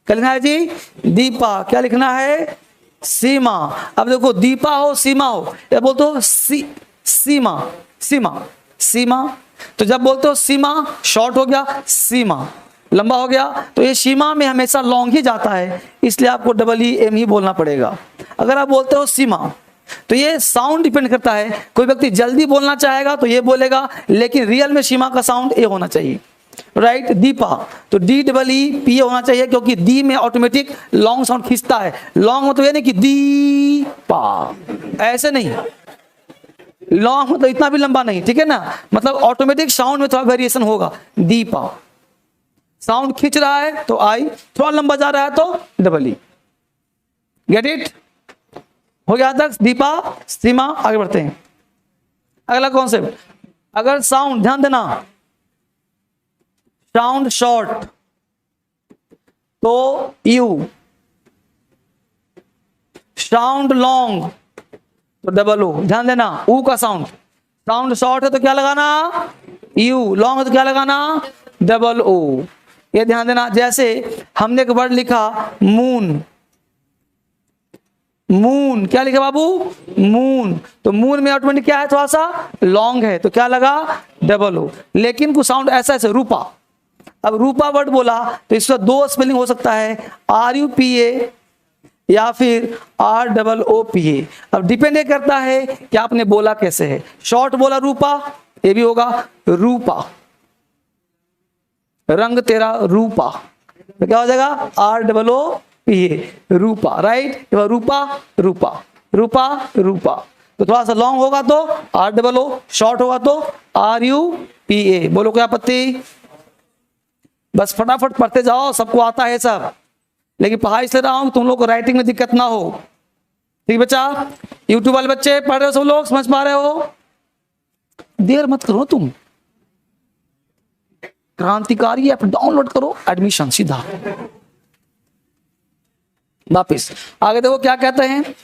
क्या लिखना है जी? दीपा। क्या लिखना है? सीमा। अब देखो दीपा हो सीमा हो, या बोलते हो सीमा, सीमा, सीमा। तो जब बोलते हो सीमा शॉर्ट हो गया, सीमा लंबा हो गया, तो ये सीमा में हमेशा लॉन्ग ही जाता है, इसलिए आपको डबल ई एम ही बोलना पड़ेगा। अगर आप बोलते हो सीमा, तो ये साउंड डिपेंड करता है। कोई व्यक्ति जल्दी बोलना चाहेगा तो ये बोलेगा, लेकिन रियल में सीमा का साउंड ए होना चाहिए, राइट। दीपा तो डी डबल ई पी होना चाहिए, क्योंकि दी में ऑटोमेटिक लॉन्ग साउंड खींचता है। लॉन्ग मतलब ये नहीं कि दीपा, ऐसे नहीं, लॉन्ग मतलब इतना भी लंबा नहीं, ठीक है ना, मतलब ऑटोमेटिक साउंड में थोड़ा वेरिएशन होगा। दीपा साउंड खींच रहा है तो आई, थोड़ा लंबा जा रहा है तो डबल ई। Get it? हो गया तक दीपा सीमा। आगे बढ़ते हैं, अगला कॉन्सेप्ट। अगर साउंड, ध्यान देना, साउंड शॉर्ट तो यू, साउंड लॉन्ग तो डबल ओ। ध्यान देना, ऊ का साउंड, साउंड शॉर्ट है तो क्या लगाना? यू, लॉन्ग है तो क्या लगाना? Double O. ये ध्यान देना। जैसे हमने एक वर्ड लिखा मून, मून, क्या लिखा बाबू? मून। तो मून में ऑटोमेटिक क्या है? थोड़ा सा लॉन्ग है तो क्या लगा? Double O. लेकिन कुछ साउंड ऐसा ऐसे, रूपा। अब रूपा वर्ड बोला तो इसका दो स्पेलिंग हो सकता है, आर यू पी ए या फिर R double O P A. अब डिपेंड ये करता है कि आपने बोला कैसे है। शॉर्ट बोला रूपा, ये भी होगा रूपा, रंग तेरा रूपा, तो क्या हो जाएगा? R double O P A, Rupa, right. Rupa Rupa Rupa Rupa. तो थोड़ा सा लॉन्ग होगा तो आर डबल ओ, शॉर्ट होगा तो आर यू पी ए। बोलो क्या आपत्ति? बस फटाफट पढ़ते जाओ, सबको आता है सब, लेकिन पढ़ाई इसलिए रहा हूं तुम लोग को राइटिंग में दिक्कत ना हो, ठीक बच्चा? यूट्यूब वाले बच्चे पढ़ रहे हो, सब लोग समझ पा रहे हो? देर मत करो तुम, क्रांतिकारी ऐप डाउनलोड करो, एडमिशन सीधा। वापिस आगे देखो क्या कहते हैं।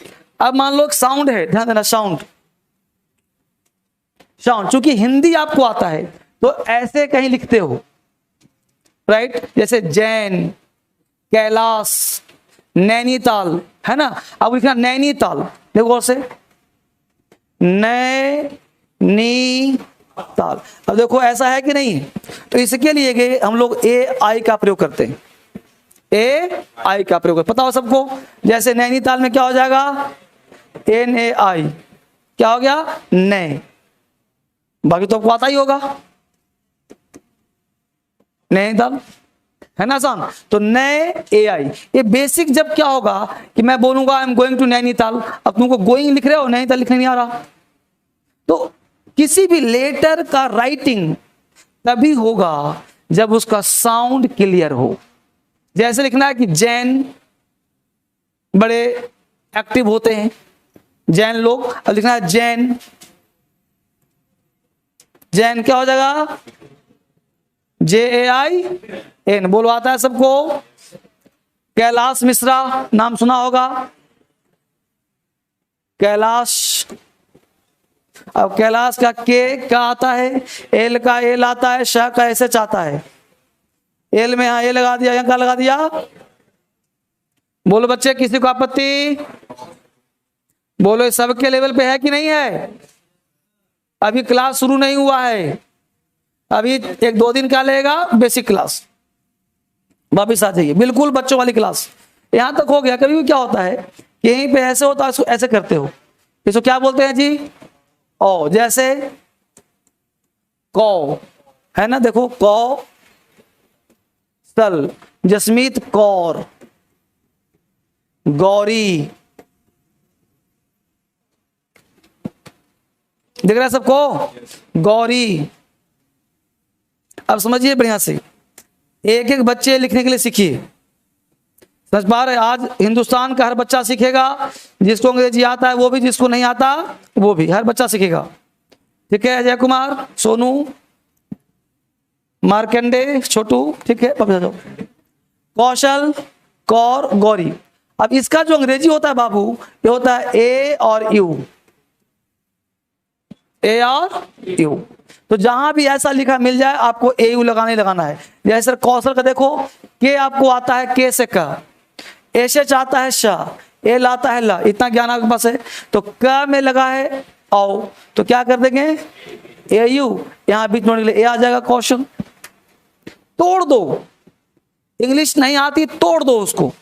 अब मान लो साउंड है, ध्यान देना, साउंड, साउंड चूंकि हिंदी आपको आता है तो ऐसे कहीं लिखते हो, राइट। जैसे जैन, कैलाश, नैनीताल, है ना। अब लिखना नैनीताल, देखो और से नैनीताल। अब देखो ऐसा है कि नहीं, तो इसके लिए हम लोग ए आई का प्रयोग करते हैं, ए आई का प्रयोग, पता हो सबको। जैसे नैनीताल में क्या हो जाएगा? एन ए आई, क्या हो गया? नए। बाकी तो आपको आता ही होगा, नैनीताल, है ना, आसान। तो नए ए आई, ये बेसिक। जब क्या होगा कि मैं बोलूंगा I am going to Nainital, अब तुमको गोइंग लिख रहे हो, नैनीताल लिखने नहीं आ रहा, तो किसी भी लेटर का राइटिंग तभी होगा जब उसका साउंड क्लियर हो। जैसे लिखना है कि जैन बड़े एक्टिव होते हैं, जैन लोग। अब लिखना है जैन, जैन क्या हो जाएगा? जे ए आई एन। बोलो आता है सबको? कैलाश मिश्रा नाम सुना होगा, कैलाश। अब कैलाश का के क्या आता है? एल का एल आता है, शाह का एस एच आता है। एल में यहां ए लगा दिया, यहां क्या लगा दिया? बोलो बच्चे, किसी को आपत्ति? बोलो सबके लेवल पे है कि नहीं है? अभी क्लास शुरू नहीं हुआ है, अभी एक दो दिन क्या लगेगा? बेसिक क्लास, वापिस आ जाइए, बिल्कुल बच्चों वाली क्लास। यहां तक हो गया। कभी भी क्या होता है कि यहीं पे ऐसे होता है, इसको ऐसे करते हो, इसको क्या बोलते हैं जी? ओ। जैसे कौ, है ना, देखो कौ सल, जसमीत कौर, गौरी, दिख रहा है सबको? गौरी। अब समझिए बढ़िया से, एक एक बच्चे लिखने के लिए सीखिए, समझ पा रहे? आज हिंदुस्तान का हर बच्चा सीखेगा, जिसको अंग्रेजी आता है वो भी, जिसको नहीं आता वो भी, हर बच्चा सीखेगा, ठीक है? अजय कुमार, सोनू, मार्कंडे, छोटू, ठीक है? कौशल, कौर, गौरी। अब इसका जो अंग्रेजी होता है बाबू, ये होता है ए और यू, ए और यू। तो जहां भी ऐसा लिखा मिल जाए आपको ए यू लगाना ही लगाना है। जैसे सर कौशल का देखो, के आपको आता है के से क, ए से चाहता है श, ए लाता है ल, इतना ज्ञान आपके पास है। तो क में लगा है औ, तो क्या कर देंगे ए यू, यहां बीच में ए आ जाएगा कौशल। तोड़ दो, इंग्लिश नहीं आती तोड़ दो उसको,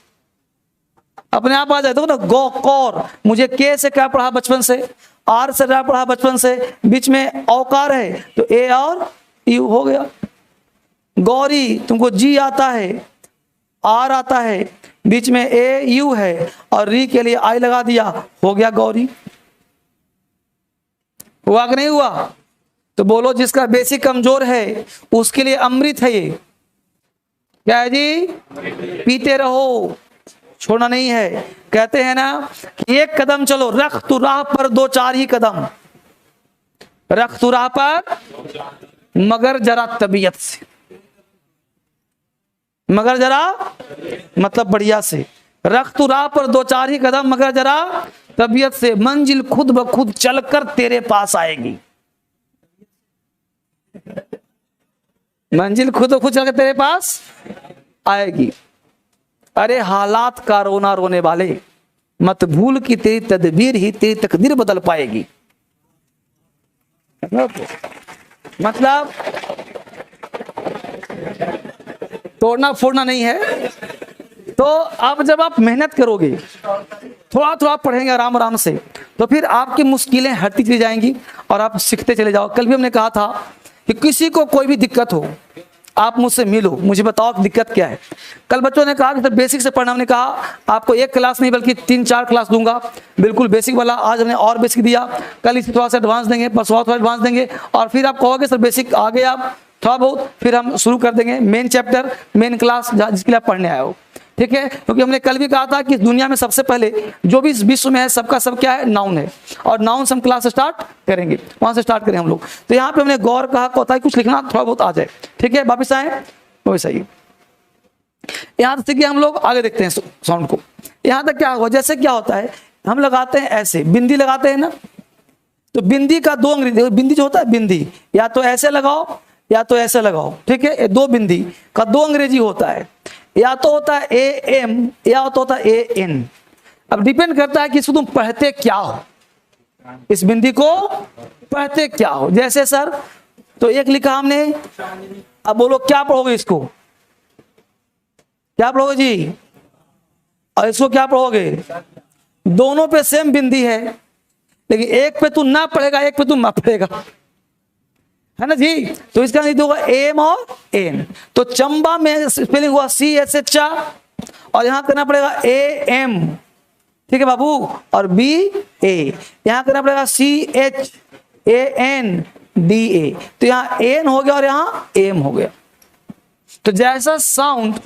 अपने आप आ जाए। देखो ना, गौ कौर, मुझे के से क्या पढ़ा बचपन से, आर से क्या पढ़ा बचपन से, बीच में औकार है तो ए और यू हो गया। गौरी, तुमको जी आता है, आर आता है, बीच में ए यू है और री के लिए आई लगा दिया, हो गया गौरी। हुआ कि नहीं हुआ? तो बोलो जिसका बेसिक कमजोर है उसके लिए अमृत है ये। क्या है जी? पीते रहो, छोड़ना नहीं है। कहते हैं ना कि एक कदम चलो, रख तू राह पर दो चार ही कदम, रख तू राह पर मगर जरा तबीयत से, मगर जरा मतलब बढ़िया से, रख तू राह पर दो चार ही कदम मगर जरा तबीयत से, मंजिल खुद ब खुद चलकर तेरे पास आएगी। मंजिल खुद ब खुद चलकर तेरे पास आएगी। अरे हालात का रोना रोने वाले, मत भूल कि तेरी तदबीर ही तेरी तकदीर बदल पाएगी। मतलब तोड़ना फोड़ना नहीं है। तो अब जब आप मेहनत करोगे, थोड़ा थोड़ा पढ़ेंगे आराम आराम से, तो फिर आपकी मुश्किलें हटती चली जाएंगी और आप सीखते चले जाओ। कल भी हमने कहा था कि किसी को कोई भी दिक्कत हो आप मुझसे मिलो, मुझे बताओ कि दिक्कत क्या है। कल बच्चों ने कहा कि बेसिक से पढ़ना, हमने कहा आपको एक क्लास नहीं बल्कि 3-4 क्लास दूंगा, बिल्कुल बेसिक वाला। आज हमने और बेसिक दिया, कल इसे थोड़ा सा एडवांस देंगे, परसों थोड़ा एडवांस देंगे, और फिर आप कहोगे सर बेसिक आ गए आप थोड़ा बहुत, फिर हम शुरू कर देंगे मेन चैप्टर, मेन क्लास जिसके लिए आप पढ़ने आए हो। ठीक है, क्योंकि हमने कल भी कहा था कि दुनिया में सबसे पहले जो भी विश्व में है सबका सब क्या है, नाउन है, और नाउन से हम क्लास स्टार्ट करेंगे, वहां से स्टार्ट करें हम लोग। तो यहाँ पे हमने गौर कहा होता है कुछ लिखना थोड़ा बहुत आ जाए। ठीक है, वापिस आए, वापिस आइए। यहाँ तक कि हम लोग आगे देखते हैं साउंड को। यहाँ तक क्या हुआ, जैसे क्या होता है, हम लगाते हैं ऐसे, बिंदी लगाते हैं ना, तो बिंदी का दो अंग्रेजी, बिंदी जो होता है बिंदी, या तो ऐसे लगाओ या तो ऐसे लगाओ। ठीक है, दो बिंदी का दो अंग्रेजी होता है, या तो होता है ए एम या तो होता है ए एन। अब डिपेंड करता है कि इसको तुम पढ़ते क्या हो, इस बिंदी को पढ़ते क्या हो। जैसे सर, तो एक लिखा हमने, अब बोलो क्या पढ़ोगे इसको, क्या पढ़ोगे जी, और इसको क्या पढ़ोगे। दोनों पे सेम बिंदी है, लेकिन एक पे तू ना पढ़ेगा, एक पे तू ना पढ़ेगा, है ना जी। तो इसका नहीं होगा एम और एन। तो चंबा में स्पेलिंग हुआ CH और यहां करना पड़ेगा AM। ठीक है बाबू, और BA यहां करना पड़ेगा CHANDA। तो यहां एन हो गया और यहां एम हो गया। तो जैसा साउंड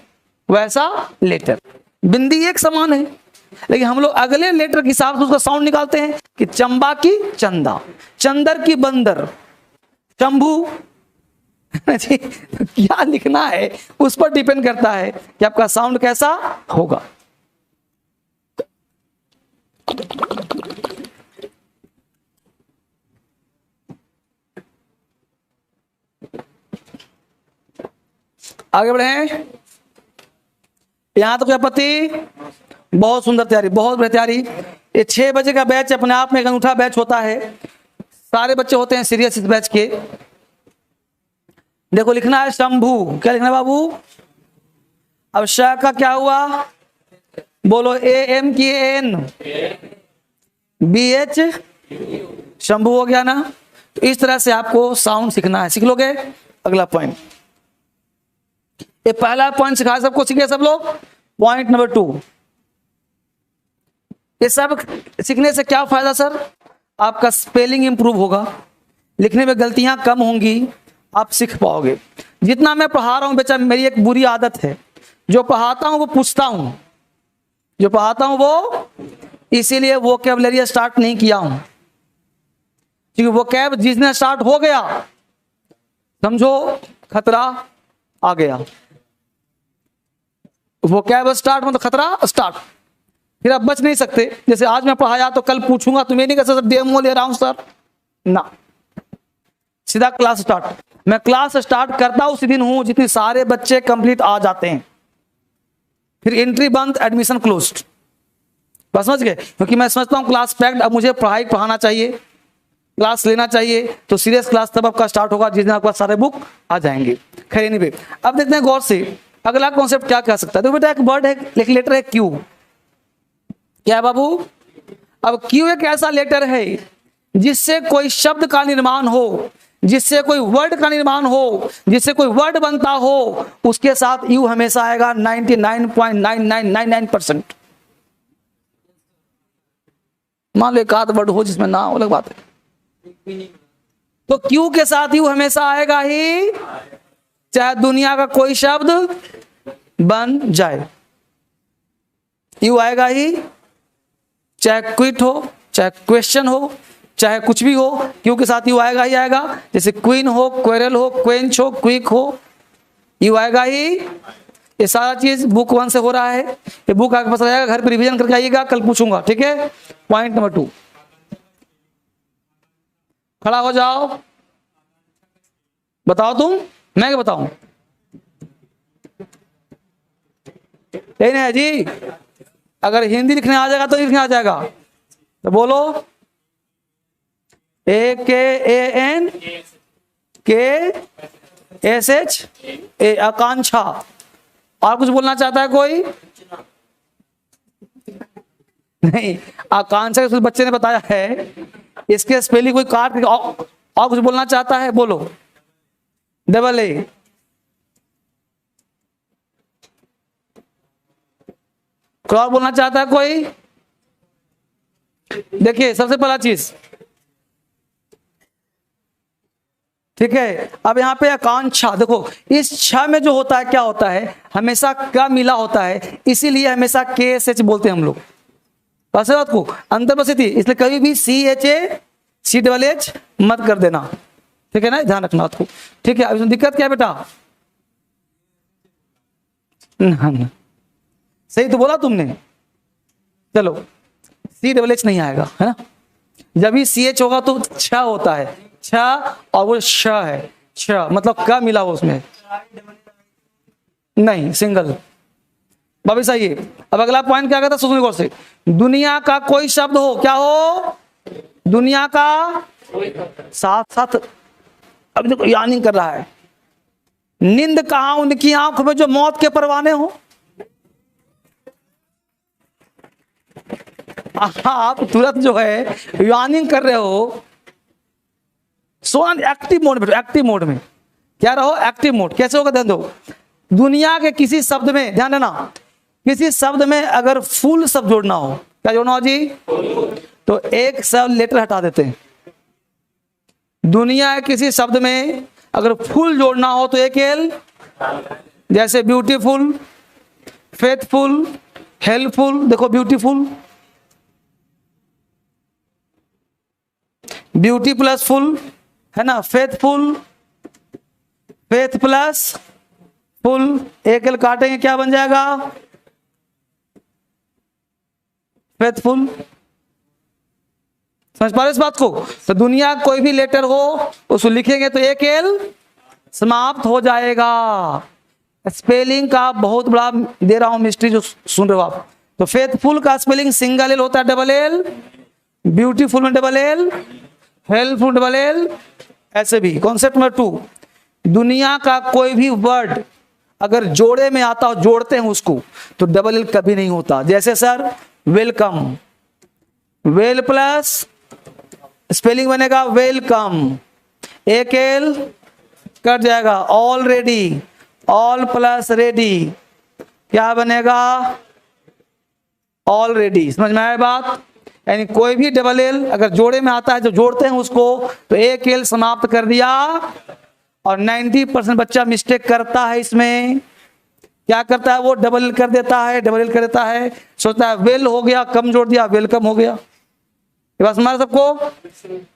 वैसा लेटर, बिंदी एक समान है, लेकिन हम लोग अगले लेटर के हिसाब से उसका साउंड निकालते हैं कि चंबा की चंदा, चंदर की बंदर, शंभू जी। तो क्या लिखना है उस पर डिपेंड करता है कि आपका साउंड कैसा होगा। आगे बढ़े, यहां तक आपत्ति? बहुत सुंदर तैयारी, बहुत बढ़िया तैयारी। ये 6 बजे का बैच अपने आप में एक अनूठा बैच होता है, सारे बच्चे होते हैं सीरियस इस बैच के। देखो लिखना है शंभू, क्या लिखना है बाबू। अब श का क्या हुआ, बोलो AM की एन, BH शंभू हो गया ना। तो इस तरह से आपको साउंड सीखना है, सीख लोगे। अगला पॉइंट, ये पहला पॉइंट सिखाया सबको, सीखे सब लोग। पॉइंट नंबर 2, ये सब सीखने से क्या फायदा सर, आपका स्पेलिंग इंप्रूव होगा, लिखने में गलतियां कम होंगी, आप सीख पाओगे। जितना मैं पढ़ा रहा हूं बच्चा, मेरी एक बुरी आदत है, जो पढ़ाता हूं वो पूछता हूं, जो पढ़ाता हूं वो, इसीलिए वोकैबुलरी स्टार्ट नहीं किया हूं, क्योंकि वोकैब जिस दिन स्टार्ट हो गया समझो खतरा आ गया। वोकैब स्टार्ट मतलब खतरा स्टार्ट, फिर आप बच नहीं सकते। जैसे आज मैं पढ़ाया तो कल पूछूंगा, तुम्हें नहीं कह सकते डेमो ले रहा हूं सर, ना, सीधा क्लास स्टार्ट। मैं क्लास स्टार्ट करता उसी दिन हूं जितने सारे बच्चे कंप्लीट आ जाते हैं, फिर एंट्री बंद, एडमिशन क्लोज्ड। बस समझ गए, क्योंकि मैं समझता हूं क्लास पैक्ड, अब मुझे पढ़ाना चाहिए, क्लास लेना चाहिए, तो सीरियस क्लास तब आपका स्टार्ट होगा जिस दिन आपका सारे बुक आ जाएंगे। खैर एनीवे, अब देखते हैं गौर से अगला कॉन्सेप्ट क्या कह सकता है। तो बेटा एक वर्ड है, एक लेटर है क्यू। क्या है बाबू? अब क्यू एक ऐसा लेटर है जिससे कोई शब्द का निर्माण हो, जिससे कोई वर्ड का निर्माण हो, जिससे कोई वर्ड बनता हो, उसके साथ यू हमेशा आएगा 99.9999%। मान लो एक आध वर्ड हो जिसमें ना हो, अलग बात है, तो क्यू के साथ यू हमेशा आएगा ही, चाहे दुनिया का कोई शब्द बन जाए, यू आएगा ही, चाहे क्विट हो, चाहे क्वेश्चन हो, चाहे कुछ भी हो, क्यू के साथ यू आएगा ही आएगा। जैसे क्वीन हो, क्वेरल हो, क्वेंच हो, क्विक हो, यू आएगा ही। ये सारा चीज बुक 1 से हो रहा है, ये बुक आपके पास आ जाएगा, घर पर रिवीजन करके आइएगा, कल पूछूंगा, ठीक है। पॉइंट नंबर 2, खड़ा हो जाओ, बताओ तुम, मैं क्या बताऊं? यही नहीं है जी, अगर हिंदी लिखने आ जाएगा तो लिखने आ जाएगा, तो बोलो AKAN KSH आकांक्षा। और कुछ बोलना चाहता है कोई? नहीं, आकांक्षा के बच्चे ने बताया है, इसके स्पेलिंग कोई काट के और कुछ बोलना चाहता है? बोलो। डबल ए, और बोलना चाहता है कोई? देखिए सबसे पहला चीज, ठीक है, अब यहाँ पे आकांक्षा, देखो इस छ में जो होता है क्या होता है, हमेशा क्या मिला होता है, इसीलिए हमेशा KSH बोलते हैं हम लोग। बस बात को अंतर बस थी, इसलिए कभी भी CHH मत कर देना, ठीक है ना, ध्यान रखना बात को, ठीक है। अब इसमें दिक्कत क्या है बेटा? ना, सही तो बोला तुमने, चलो CHH नहीं आएगा, है ना। जब भी CH होगा तो छ होता है, छ और वो श है, छ मतलब क्या मिला हो उसमें, नहीं सिंगल। बाबी सही है। अब अगला पॉइंट क्या कहता है, सुनिए गौर से, दुनिया का कोई शब्द हो, क्या हो? दुनिया का, साथ साथ अभी देखो यानी कर रहा है, नींद कहां उनकी आंखों में जो मौत के परवाने हो। आप तुरंत जो है यानिंग कर रहे हो, सोना एक्टिव मोड में, एक्टिव मोड में क्या रहो, एक्टिव मोड। कैसे होगा ध्यान दो, दुनिया के किसी शब्द में, ध्यान देना, किसी शब्द में अगर फुल शब्द जोड़ना हो, क्या जोड़ना हो जी? तो एक शब्द लेटर हटा देते हैं। दुनिया के किसी शब्द में अगर फुल जोड़ना हो तो एक एल, जैसे ब्यूटीफुल, फेथफुल, हेल्पफुल, देखो ब्यूटीफुल, ब्यूटी प्लस फुल है ना, फेथफुल, फेथ प्लस फुल, एक एल काटेंगे क्या बन जाएगा? फेथफुल। समझ पा रहे इस बात को? तो दुनिया कोई भी लेटर हो उसको लिखेंगे तो एक एल समाप्त हो जाएगा। स्पेलिंग का बहुत बड़ा दे रहा हूं मिस्ट्री, जो सुन रहे हो आप। तो फेथफुल का स्पेलिंग सिंगल एल होता है, डबल एल, ब्यूटीफुल में double L, helpful double L, ऐसे भी। कॉन्सेप्ट नंबर 2, दुनिया का कोई भी वर्ड अगर जोड़े में आता हो, जोड़ते हैं उसको, तो डबल एल कभी नहीं होता। जैसे sir welcome, well plus spelling बनेगा वेलकम, एक एल कट जाएगा, ऑलरेडी, ऑल प्लस रेडी, क्या बनेगा? ऑलरेडी। समझ में आया बात? यानी कोई भी डबल एल अगर जोड़े में आता है, जो जोड़ते हैं उसको, तो एक एल समाप्त कर दिया। और 90% बच्चा मिस्टेक करता है इसमें, क्या करता है वो? डबल एल कर देता है, डबल एल कर देता है, सोचता है वेल हो गया, कम जोड़ दिया, वेलकम हो गया। ये बात हमारे सबको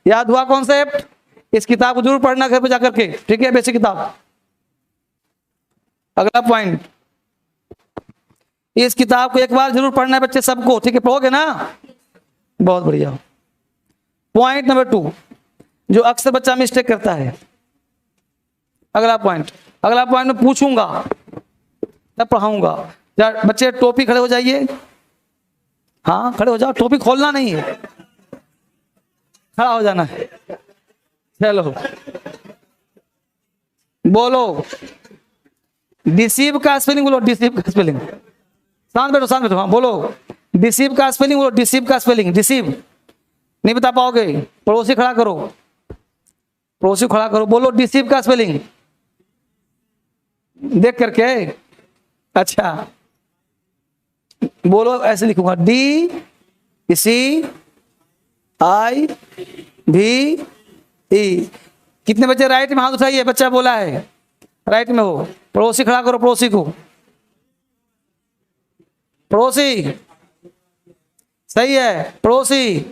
याद हुआ कॉन्सेप्ट? इस किताब को जरूर पढ़ना घर पे जाकर के, ठीक है, बेसिक किताब। अगला पॉइंट, इस किताब को एक बार जरूर पढ़ना है बच्चे सबको, ठीक है, पढ़ोगे ना? बहुत बढ़िया। पॉइंट नंबर 2, जो अक्सर बच्चा मिस्टेक करता है। अगला पॉइंट में पूछूंगा तब पढ़ाऊंगा। बच्चे टोपी खड़े हो जाइए। हाँ खड़े हो जाओ, टोपी खोलना नहीं है, खड़ा हो जाना है। चलो बोलो डिसीव का स्पेलिंग बोलो, डिसीव का स्पेलिंग। शांत बैठो। हाँ बोलो डिसीव का स्पेलिंग बोलो, डिसीव का स्पेलिंग। डिसीव नहीं बता पाओगे, पड़ोसी खड़ा करो, बोलो डिसीव का स्पेलिंग देख करके। अच्छा बोलो, ऐसे लिखूंगा DCIV E। कितने बच्चे राइट में हाथ उठाइए, बच्चा बोला है राइट में हो। पड़ोसी खड़ा करो, पड़ोसी को। पड़ोसी सही है, पड़ोसी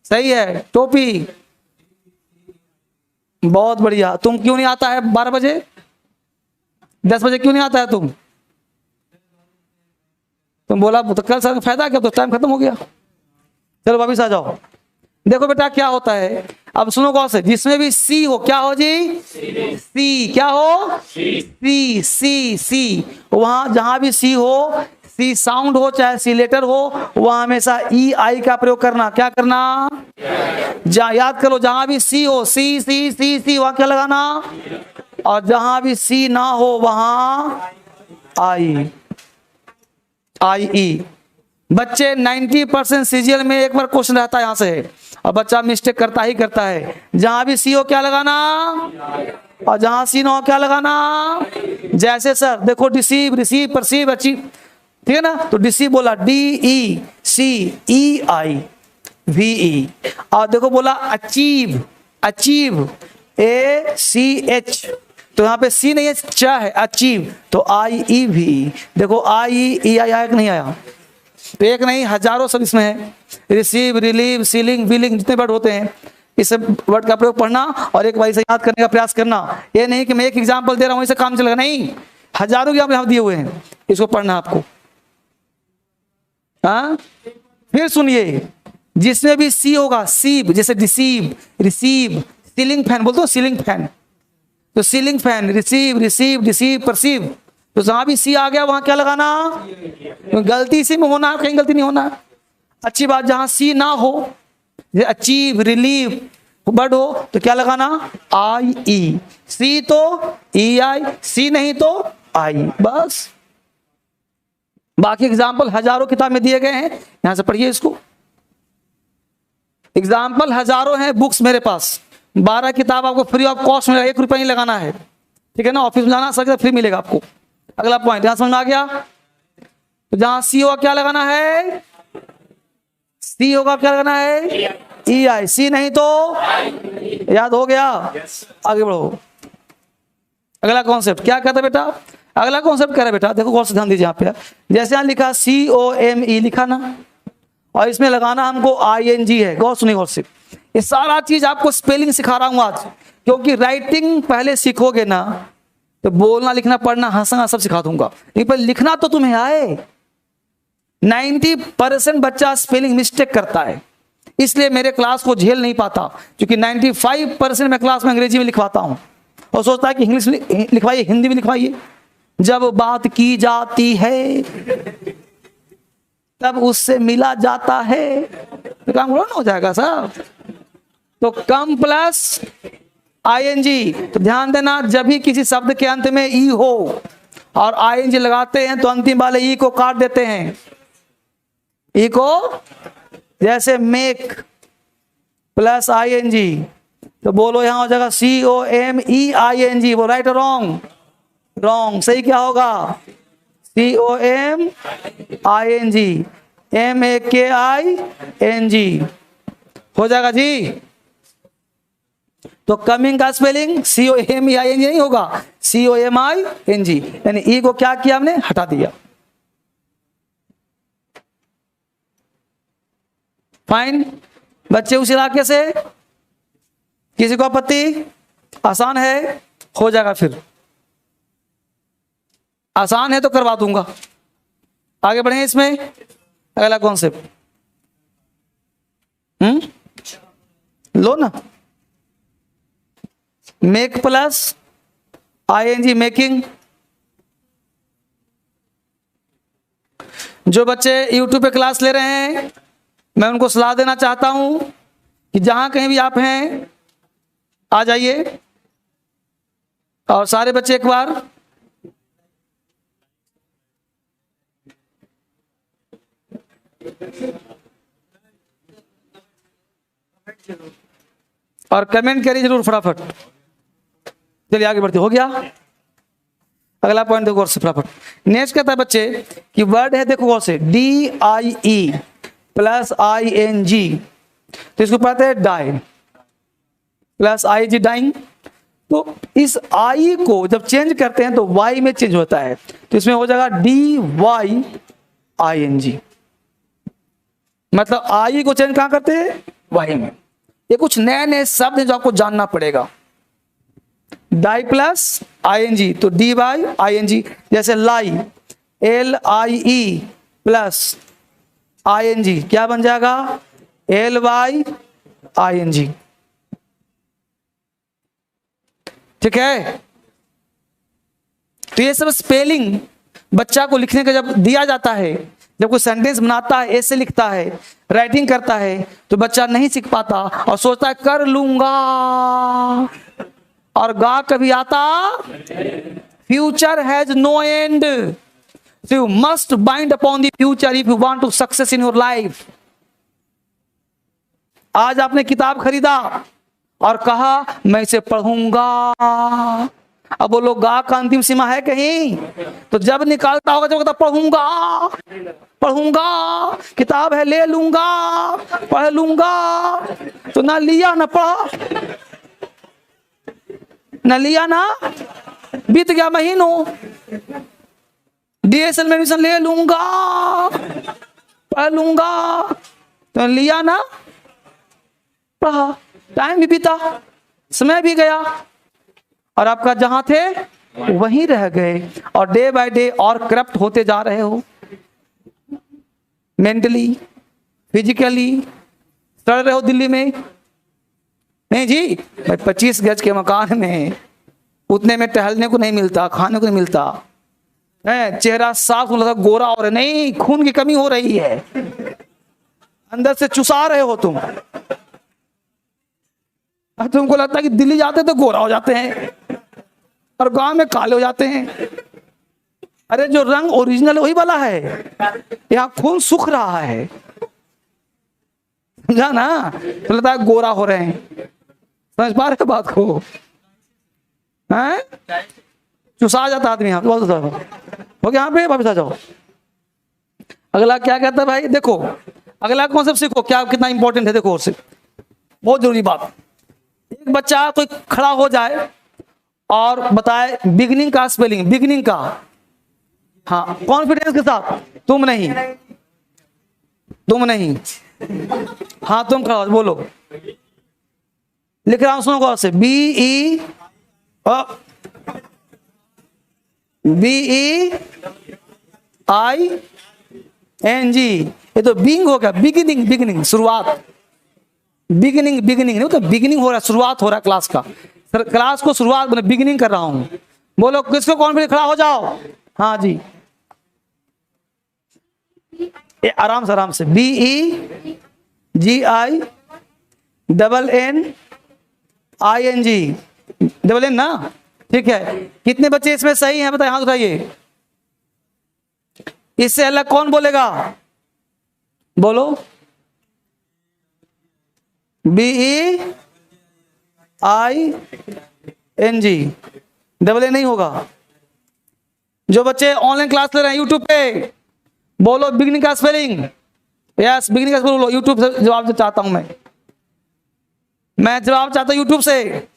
सही है। टोपी बहुत बढ़िया। तुम क्यों नहीं आता है 12 बजे 10 बजे क्यों नहीं आता है तुम बोला तो कल सर फायदा क्या, तो टाइम खत्म हो गया। चलो वापिस आ जाओ। देखो बेटा क्या होता है, अब सुनो गौर से। जिसमें भी सी हो, क्या हो जी? सी। क्या हो? सी। वहां जहां भी सी हो, सी साउंड हो चाहे सी लेटर हो, वहां हमेशा EI का प्रयोग करना। क्या करना? याद करो, जहां भी सी हो, सी वहां क्या लगाना, और जहां भी सी ना हो वहां IE। बच्चे 90% सीजीएल में एक बार क्वेश्चन रहता है यहां से, और बच्चा मिस्टेक करता ही करता है। जहां भी सी हो क्या लगाना, और जहां सी ना हो क्या लगाना। जैसे सर देखो डिसीव, रिसीव, परसीव, अचीव, ठीक है ना। तो डिसीव बोला DECEIVE। और देखो बोला अचीव, ACH। तो यहाँ पे सी नहीं है, च है, अचीव, तो IEVE। देखो IEI आया कि नहीं आया? तो एक नहीं हजारों सब इसमें है। रिसीव, रिलीव, सीलिंग, बिलिंग, जितने वर्ड होते हैं इस वर्ड का प्रयोग पढ़ना और एक बार इसे याद करने का प्रयास करना। ये नहीं कि मैं एक एग्जाम्पल दे रहा हूं इसे काम चलेगा, नहीं, हजारों एग्जाम्पल यहाँ दिए हुए हैं, इसको पढ़ना आपको। हाँ फिर सुनिए, जिसमें भी सी होगा, सीब जैसे डिसीव, रिसीव, सीलिंग फैन बोलते हो, सीलिंग फैन, तो ceiling fan, receive, deceive, perceive. तो जहां भी सी आ गया वहां क्या लगाना, गलती इसी में होना, कहीं गलती नहीं होना। अच्छी बात, जहां सी ना हो, अचीव, रिलीव वर्ड हो, तो क्या लगाना, IE। सी तो EI, सी नहीं तो I, बस। बाकी एग्जाम्पल हजारों किताब में दिए गए हैं, यहां से पढ़िए इसको। एग्जाम्पल हजारों हैं बुक्स मेरे पास। 12 किताब आपको फ्री ऑफ कॉस्ट मिलेगा, 1 रुपया नहीं लगाना है, ठीक है ना। ऑफिस में जाना सर फ्री मिलेगा आपको। अगला पॉइंट यहां समझ में आ गया। तो जहां सी होगा क्या लगाना है, सी होगा क्या लगाना है, EI। सी नहीं तो याद हो गया। आगे बढ़ो। अगला कॉन्सेप्ट क्या कहता है बेटा, अगला कॉन्सेप्ट कह रहा है बेटा, देखो गौर से ध्यान दीजिए यहाँ पे। जैसे यहाँ लिखा COME लिखा ना, और इसमें लगाना हमको ING है। गौर सुनिए गौर से, ये सारा चीज आपको स्पेलिंग सिखा रहा हूं आज, क्योंकि राइटिंग पहले सीखोगे ना तो बोलना, लिखना, पढ़ना, हंसना सब सिखा दूंगा, लेकिन पर लिखना तो तुम्हें आए। 90% बच्चा स्पेलिंग मिस्टेक करता है, इसलिए मेरे क्लास को झेल नहीं पाता, क्योंकि 95% मैं क्लास में अंग्रेजी में लिखवाता हूं, और सोचता है कि इंग्लिश लिखवाइए, हिंदी में लिखवाइए। जब बात की जाती है तब उससे मिला जाता है, तो काम हो जाएगा साहब। तो कम प्लस ING। तो ध्यान देना, जब भी किसी शब्द के अंत में ई हो और ING लगाते हैं तो अंतिम वाले ई को काट देते हैं। ई को, जैसे मेक प्लस ING, तो बोलो यहां हो जाएगा COMEING। वो राइट और रॉन्ग? रॉन्ग। सही क्या होगा, COMING, MAKING हो जाएगा जी। तो कमिंग का स्पेलिंग COMEING नहीं होगा, COMING, यानी ई को क्या किया हमने, हटा दिया। फाइन। बच्चे उस इलाके से किसी को आपत्ति? आसान है, हो जाएगा। फिर आसान है तो करवा दूंगा। आगे बढ़े इसमें। अगला कॉन्सेप्ट लो ना, मेक प्लस आईएनजी मेकिंग। जो बच्चे यूट्यूब पे क्लास ले रहे हैं, मैं उनको सलाह देना चाहता हूं कि जहां कहीं भी आप हैं आ जाइए। और सारे बच्चे एक बार और कमेंट करिए जरूर फटाफट। चलिए आगे बढ़ते, हो गया। अगला पॉइंट देखो और से फटाफट। नेक्स्ट कहता है बच्चे कि वर्ड है, देखो और से DIE प्लस ING, तो इसको पढ़ते हैं डाई प्लस ING, डाइंग। तो इस आई को जब चेंज करते हैं तो वाई में चेंज होता है, तो इसमें हो जाएगा DYING। मतलब आई को चेंज कहां करते हैं? वाई में। ये कुछ नए नए शब्द हैं जो आपको जानना पड़ेगा। डाई प्लस ING तो DYING। जैसे लाई, LIE प्लस ING क्या बन जाएगा? LYING। ठीक है। तो ये सब स्पेलिंग बच्चा को लिखने का जब दिया जाता है, जब कोई सेंटेंस बनाता है, ऐसे लिखता है, राइटिंग करता है, तो बच्चा नहीं सीख पाता और सोचता है कर लूंगा, और गा कभी आता। Future has no end, so you must bind upon the future if you want to success in your life. आज आपने किताब खरीदा और कहा मैं इसे पढ़ूंगा, अब बोलो गा का अंतिम सीमा है कहीं? तो जब निकालता होगा, जब कहता पढ़ूंगा पढ़ूंगा, किताब है ले लूंगा, पढ़ लूंगा, तो ना लिया ना पढ़ा, ना लिया ना, बीत गया महीनों। DSL में एडमिशन ले लूंगा, पढ़ लूंगा, तो लिया ना पढ़ा, टाइम भी बीता, समय भी गया, और आपका जहां थे वहीं रह गए, और डे बाय डे और करप्ट होते जा रहे हो, मेंटली फिजिकली। सड़ रहे हो दिल्ली में। नहीं जी, 25 गज के मकान में उतने में टहलने को नहीं मिलता, खाने को नहीं मिलता है, चेहरा साफ होता, गोरा हो रहा है, नहीं खून की कमी हो रही है, अंदर से चुसा रहे हो तुम। तुमको लगता है कि दिल्ली जाते तो गोरा हो जाते हैं और गांव में काले हो जाते हैं। अरे जो रंग ओरिजिनल वही वाला है, यहाँ खून सूख रहा है, समझा ना? तो लगता है गोरा हो रहे हैं, समझ पा रहे बात को? हैं? चुसा जाता आदमी। यहाँ हो गया, यहाँ पे वापस आ जाओ। अगला क्या कहता है भाई? देखो अगला कॉन्सेप्ट सीखो, क्या कितना इंपॉर्टेंट है। देखो और से बहुत जरूरी बात, एक बच्चा कोई खड़ा हो जाए और बताए बिगनिंग का स्पेलिंग, बिगनिंग का, हाँ कॉन्फिडेंस के साथ, तुम नहीं, हाँ तुम खड़ा हो, बोलो। लिख रहा हूं, सुनो गौर से, BEING। ये तो बिंग हो गया, बिगिनिंग, बिगिनिंग शुरुआत, बिगिनिंग नहीं तो बिगिनिंग हो रहा है, शुरुआत हो रहा है क्लास का। सर क्लास को शुरुआत मैंने बिगिनिंग कर रहा हूं। बोलो किसको कॉन्फिडेंस, खड़ा हो जाओ। हाँ जी, आराम से BEGINNING, डबल एन ना? ठीक है। कितने बच्चे इसमें सही हैं बताइए, हाथ उठाइए। इससे अलग कौन बोलेगा? बोलो। BEING, डबल ए नहीं होगा। जो बच्चे ऑनलाइन क्लास ले रहे हैं यूट्यूब पे, बोलो बिगनिंग का स्पेलिंग। यस, बिगनिंग का स्पेलिंग बोलो। यूट्यूब से जवाब चाहता हूं मैं जवाब चाहता हूं यूट्यूब से।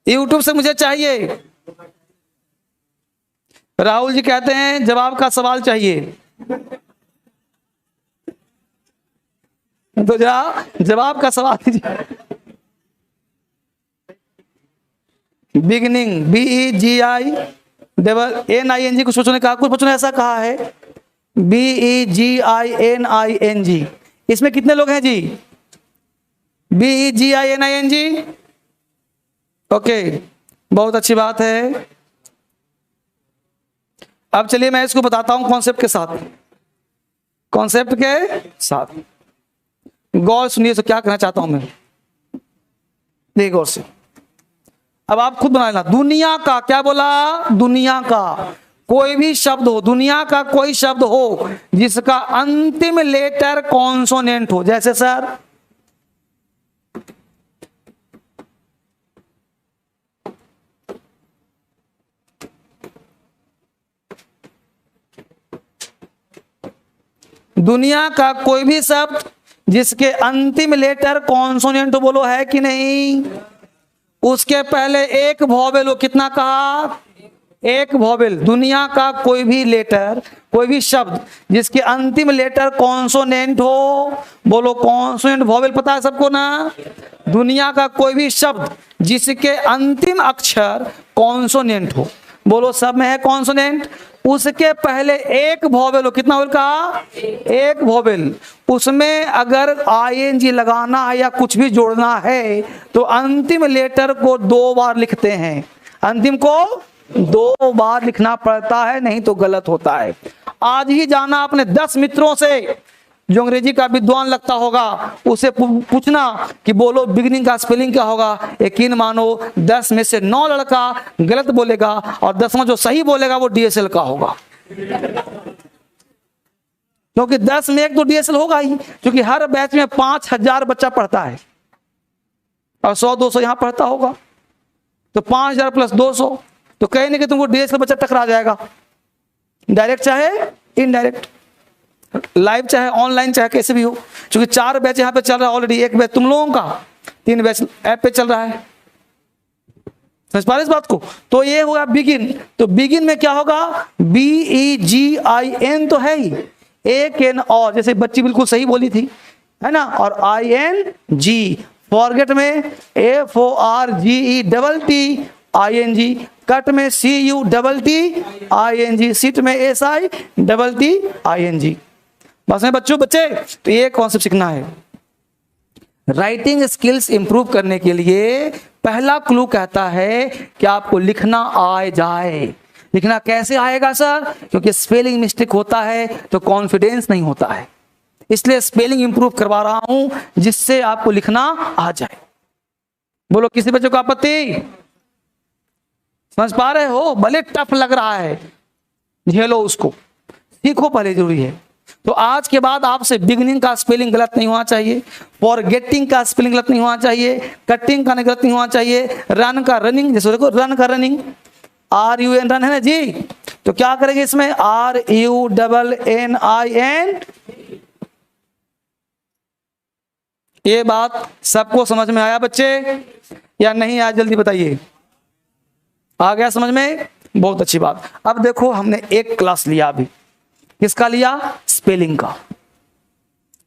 यूट्यूब से मुझे चाहिए। राहुल जी कहते हैं जवाब का सवाल चाहिए, तो जवाब का सवाल दीजिए। बिगनिंग BEGINNING, कुछ बच्चों ने कहा, कुछ बच्चों ने ऐसा कहा है BEGINNING। इसमें कितने लोग हैं जी? BEGINNING ओके, बहुत अच्छी बात है। अब चलिए मैं इसको बताता हूं कॉन्सेप्ट के साथ, कॉन्सेप्ट के साथ गौर सुनिए तो क्या कहना चाहता हूं मैं, देखिए गौर से। अब आप खुद बना लेना। दुनिया का, क्या बोला, दुनिया का कोई भी शब्द हो, दुनिया का कोई शब्द हो जिसका अंतिम लेटर कॉन्सोनेंट हो, जैसे सर दुनिया का कोई भी शब्द जिसके अंतिम लेटर कॉन्सोनेंट बोलो, है कि नहीं, उसके पहले एक वॉवेल हो। कितना कहा, एक वॉवेल। दुनिया का कोई भी लेटर, कोई भी शब्द जिसके अंतिम लेटर कॉन्सोनेंट हो, बोलो कॉन्सोनेंट वॉवेल, पता है सबको ना। दुनिया का कोई भी शब्द जिसके अंतिम अक्षर कॉन्सोनेंट हो, बोलो सब में है कॉन्सोनेंट, उसके पहले एक वॉवेल हो। कितना वॉवेल कहा, एक वॉवेल। उसमें अगर आईएनजी लगाना है या कुछ भी जोड़ना है तो अंतिम लेटर को 2 बार लिखते हैं, अंतिम को 2 बार लिखना पड़ता है, नहीं तो गलत होता है। आज ही जाना अपने 10 मित्रों से जो अंग्रेजी का विद्वान लगता होगा, उसे पूछना कि बोलो बिगिनिंग का स्पेलिंग क्या होगा। यकीन मानो 10 में से 9 लड़का गलत बोलेगा और 10वां जो सही बोलेगा वो डीएसएल का होगा, क्योंकि 10 में एक तो डीएसएल होगा ही, क्योंकि हर बैच में 5000 बच्चा पढ़ता है और 100-200 यहां पढ़ता होगा, तो 5000 प्लस 200, तो कहीं नहीं कि तुमको डीएसएल बच्चा टकरा जाएगा, डायरेक्ट चाहे इनडायरेक्ट, लाइव चाहे ऑनलाइन चाहे कैसे भी हो। क्योंकि 4 बैच यहाँ पे चल रहा है ऑलरेडी, 1 बैच तुम लोगों का, 3 बैच ऐप पे चल रहा है, समझ पा रहे इस बात को। तो ये होगा बिगिन। तो बिगिन में क्या होगा, BEGIN तो है ही, एक एन और, जैसे बच्ची बिल्कुल सही बोली थी, है ना, और ING, फॉरगेट में FORGETTING, कट में CUTTING, सीट में SITTING। बस में बच्चों, बच्चे तो ये कॉन्सेप्ट सीखना है। राइटिंग स्किल्स इंप्रूव करने के लिए पहला क्लू कहता है कि आपको लिखना आ जाए। लिखना कैसे आएगा सर, क्योंकि स्पेलिंग मिस्टेक होता है तो कॉन्फिडेंस नहीं होता है, इसलिए स्पेलिंग इंप्रूव करवा रहा हूं जिससे आपको लिखना आ जाए। बोलो किसी बच्चे को आपत्ति, समझ पा रहे हो, भले टफ लग रहा है, झेलो उसको, सीखो पहले, जरूरी है। तो आज के बाद आपसे बिगिनिंग का स्पेलिंग गलत नहीं होना चाहिए, फॉरगेटिंग का स्पेलिंग गलत नहीं होना चाहिए, कटिंग का गलत नहीं होना चाहिए, रन का रनिंग, जैसे देखो रन का रनिंग, RUN रन है ना जी, तो क्या करेंगे इसमें RUNNIN। ये बात सबको समझ में आया बच्चे या नहीं आया, जल्दी बताइए, आ गया समझ में, बहुत अच्छी बात। अब देखो हमने एक क्लास लिया अभी, किसका लिया, स्पेलिंग का,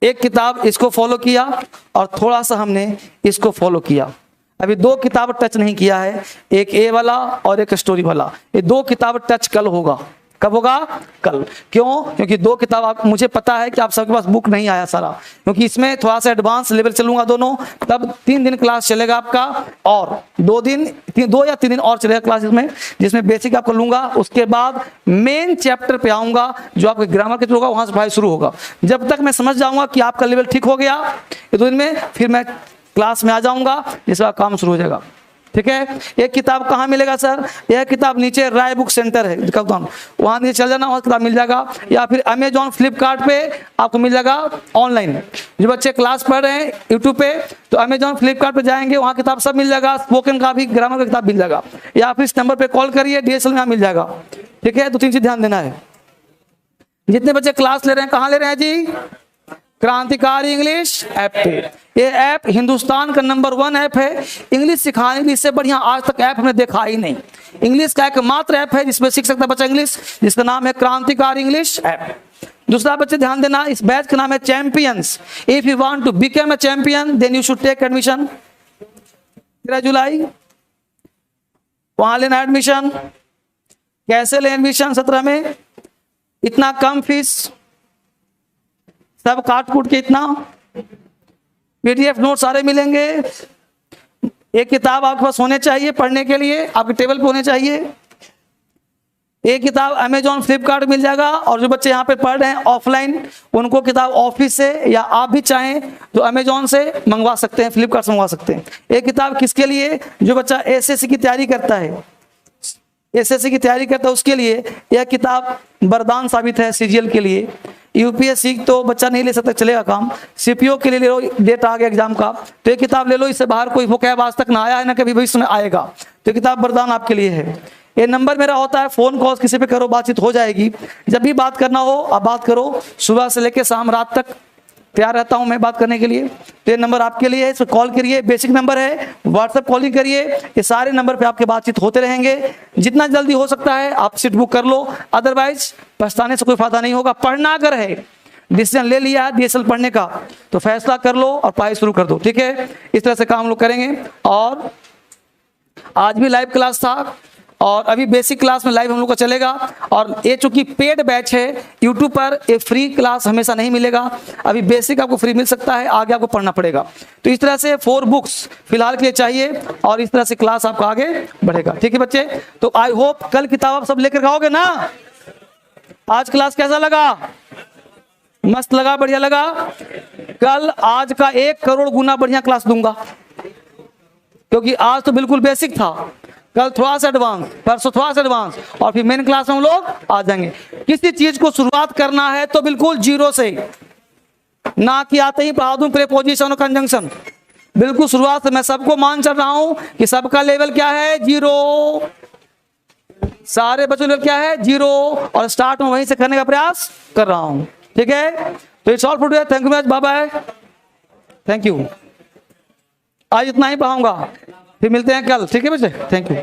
एक किताब इसको फॉलो किया और थोड़ा सा हमने इसको फॉलो किया। अभी 2 किताब टच नहीं किया है, एक ए वाला और एक स्टोरी वाला, ये 2 किताब टच कल होगा। कब होगा, कल। क्यों, क्योंकि 2 किताब आप, मुझे पता है कि आप सबके पास बुक नहीं आया सारा, क्योंकि इसमें थोड़ा सा एडवांस लेवल चलूंगा दोनों, तब 3 दिन क्लास चलेगा आपका, और 2 या 3 दिन और चलेगा क्लास इसमें, जिसमें बेसिक आपको लूंगा, उसके बाद मेन चैप्टर पे आऊंगा जो आपके ग्रामर के थ्रू होगा, वहां से भाई शुरू होगा। जब तक मैं समझ जाऊंगा कि आपका लेवल ठीक हो गया ये 2 दिन में, फिर मैं क्लास में आ जाऊंगा, जिसका काम शुरू हो जाएगा, ठीक है। एक किताब कहाँ मिलेगा सर, यह किताब नीचे राय बुक सेंटर है, वहां नीचे चल जाना, वहां किताब मिल जाएगा, या फिर अमेजॉन फ्लिपकार्ट पे आपको मिल जाएगा ऑनलाइन। जो बच्चे क्लास पढ़ रहे हैं यूट्यूब पे, तो अमेजॉन फ्लिपकार्ट पे जाएंगे, वहां किताब सब मिल जाएगा, स्पोकन का भी, ग्रामर का किताब मिल जाएगा, या फिर इस नंबर पे कॉल करिए, डीएसएल में मिल जाएगा, ठीक है। 2-3 चीज ध्यान देना है। जितने बच्चे क्लास ले रहे हैं, कहाँ ले रहे हैं जी, क्रांतिकारी इंग्लिश ऐप पे। ये ऐप हिंदुस्तान का नंबर 1 ऐप है इंग्लिश सिखाने के लिए, इससे बढ़िया आज तक ऐप हमने देखा ही नहीं। इंग्लिश का एकमात्र ऐप है जिसमें सीख सकता है बच्चा इंग्लिश, जिसका नाम है क्रांतिकारी इंग्लिश ऐप। दूसरा बच्चे ध्यान देना, इस बैच का नाम है champions. If you want to become a champion then you should take admission. 13 जुलाई वहां लेना एडमिशन। कैसे ले एडमिशन, 17 में, इतना कम फीस, सब काट कूट के इतना, PDF नोट सारे मिलेंगे, एक किताब आपके पास होने चाहिए पढ़ने के लिए, आपके टेबल पे होने चाहिए। एक किताब अमेजॉन फ्लिपकार्ट मिल जाएगा, और जो बच्चे यहाँ पे पढ़ रहे हैं ऑफलाइन, उनको किताब ऑफिस से या आप भी चाहें तो अमेजॉन से मंगवा सकते हैं, फ्लिपकार्ट से मंगवा सकते हैं। एक किताब किसके लिए? जो बच्चा एसएससी की तैयारी करता है, एसएससी की तैयारी करता है उसके लिए यह किताब वरदान साबित है। सीजीएल के लिए, यूपीएससी तो बच्चा नहीं ले सकता, चलेगा काम। सीपीओ के लिए ले लो, डेट आ गया एग्जाम का, तो ये किताब ले लो, इससे बाहर कोई वोकैब आज तक ना आया है, ना कभी भविष्य में आएगा, तो ये किताब वरदान आपके लिए है। ये नंबर मेरा होता है, फोन कॉल किसी पे करो, बातचीत हो जाएगी। जब भी बात करना हो आप बात करो, सुबह से लेकर शाम रात तक तैयार रहता हूं मैं बात करने के लिए। तो ये नंबर आपके लिए है, इस पर कॉल करिए, बेसिक नंबर है, व्हाट्सएप कॉलिंग करिए, ये सारे नंबर पे आपके बातचीत होते रहेंगे। जितना जल्दी हो सकता है आप सीट बुक कर लो, अदरवाइज पछताने से कोई फायदा नहीं होगा। पढ़ना अगर है, डिसीजन ले लिया है DSL पढ़ने का, तो फैसला कर लो और पढ़ाई शुरू कर दो, ठीक है। इस तरह से काम लोग करेंगे। और आज भी लाइव क्लास था, और अभी बेसिक क्लास में लाइव हम लोग का चलेगा। और ये चूंकि पेड बैच है यूट्यूब पर, ये फ्री क्लास हमेशा नहीं मिलेगा। अभी बेसिक आपको फ्री मिल सकता है, आगे आपको पढ़ना पड़ेगा। तो इस तरह से 4 बुक्स फिलहाल के लिए चाहिए, और इस तरह से क्लास आपका आगे बढ़ेगा, ठीक है बच्चे। तो आई होप कल किताब आप सब लेकर आओगे ना। आज क्लास कैसा लगा? मस्त लगा, बढ़िया लगा। कल आज का 1 करोड़ गुना बढ़िया क्लास दूंगा, क्योंकि आज तो बिल्कुल बेसिक था, कल थोड़ा सा एडवांस, परसों थोड़ा सा एडवांस, और फिर मेन क्लास में हम लोग आ जाएंगे। किसी चीज को शुरुआत करना है तो बिल्कुल जीरो से, ना कि आते ही पढ़ा दूं प्रीपोजिशन और कंजंक्शन। बिल्कुल शुरुआत से मैं सबको मान चल रहा हूं कि सबका लेवल क्या है? 0। सारे बच्चों लेवल क्या है? 0। और स्टार्ट में वहीं से करने का प्रयास कर रहा हूं, ठीक है। तो it's all for today, thank you much, bye bye, thank you. आज इतना ही पढ़ाऊंगा, फिर मिलते हैं कल, ठीक है बच्चे, थैंक यू।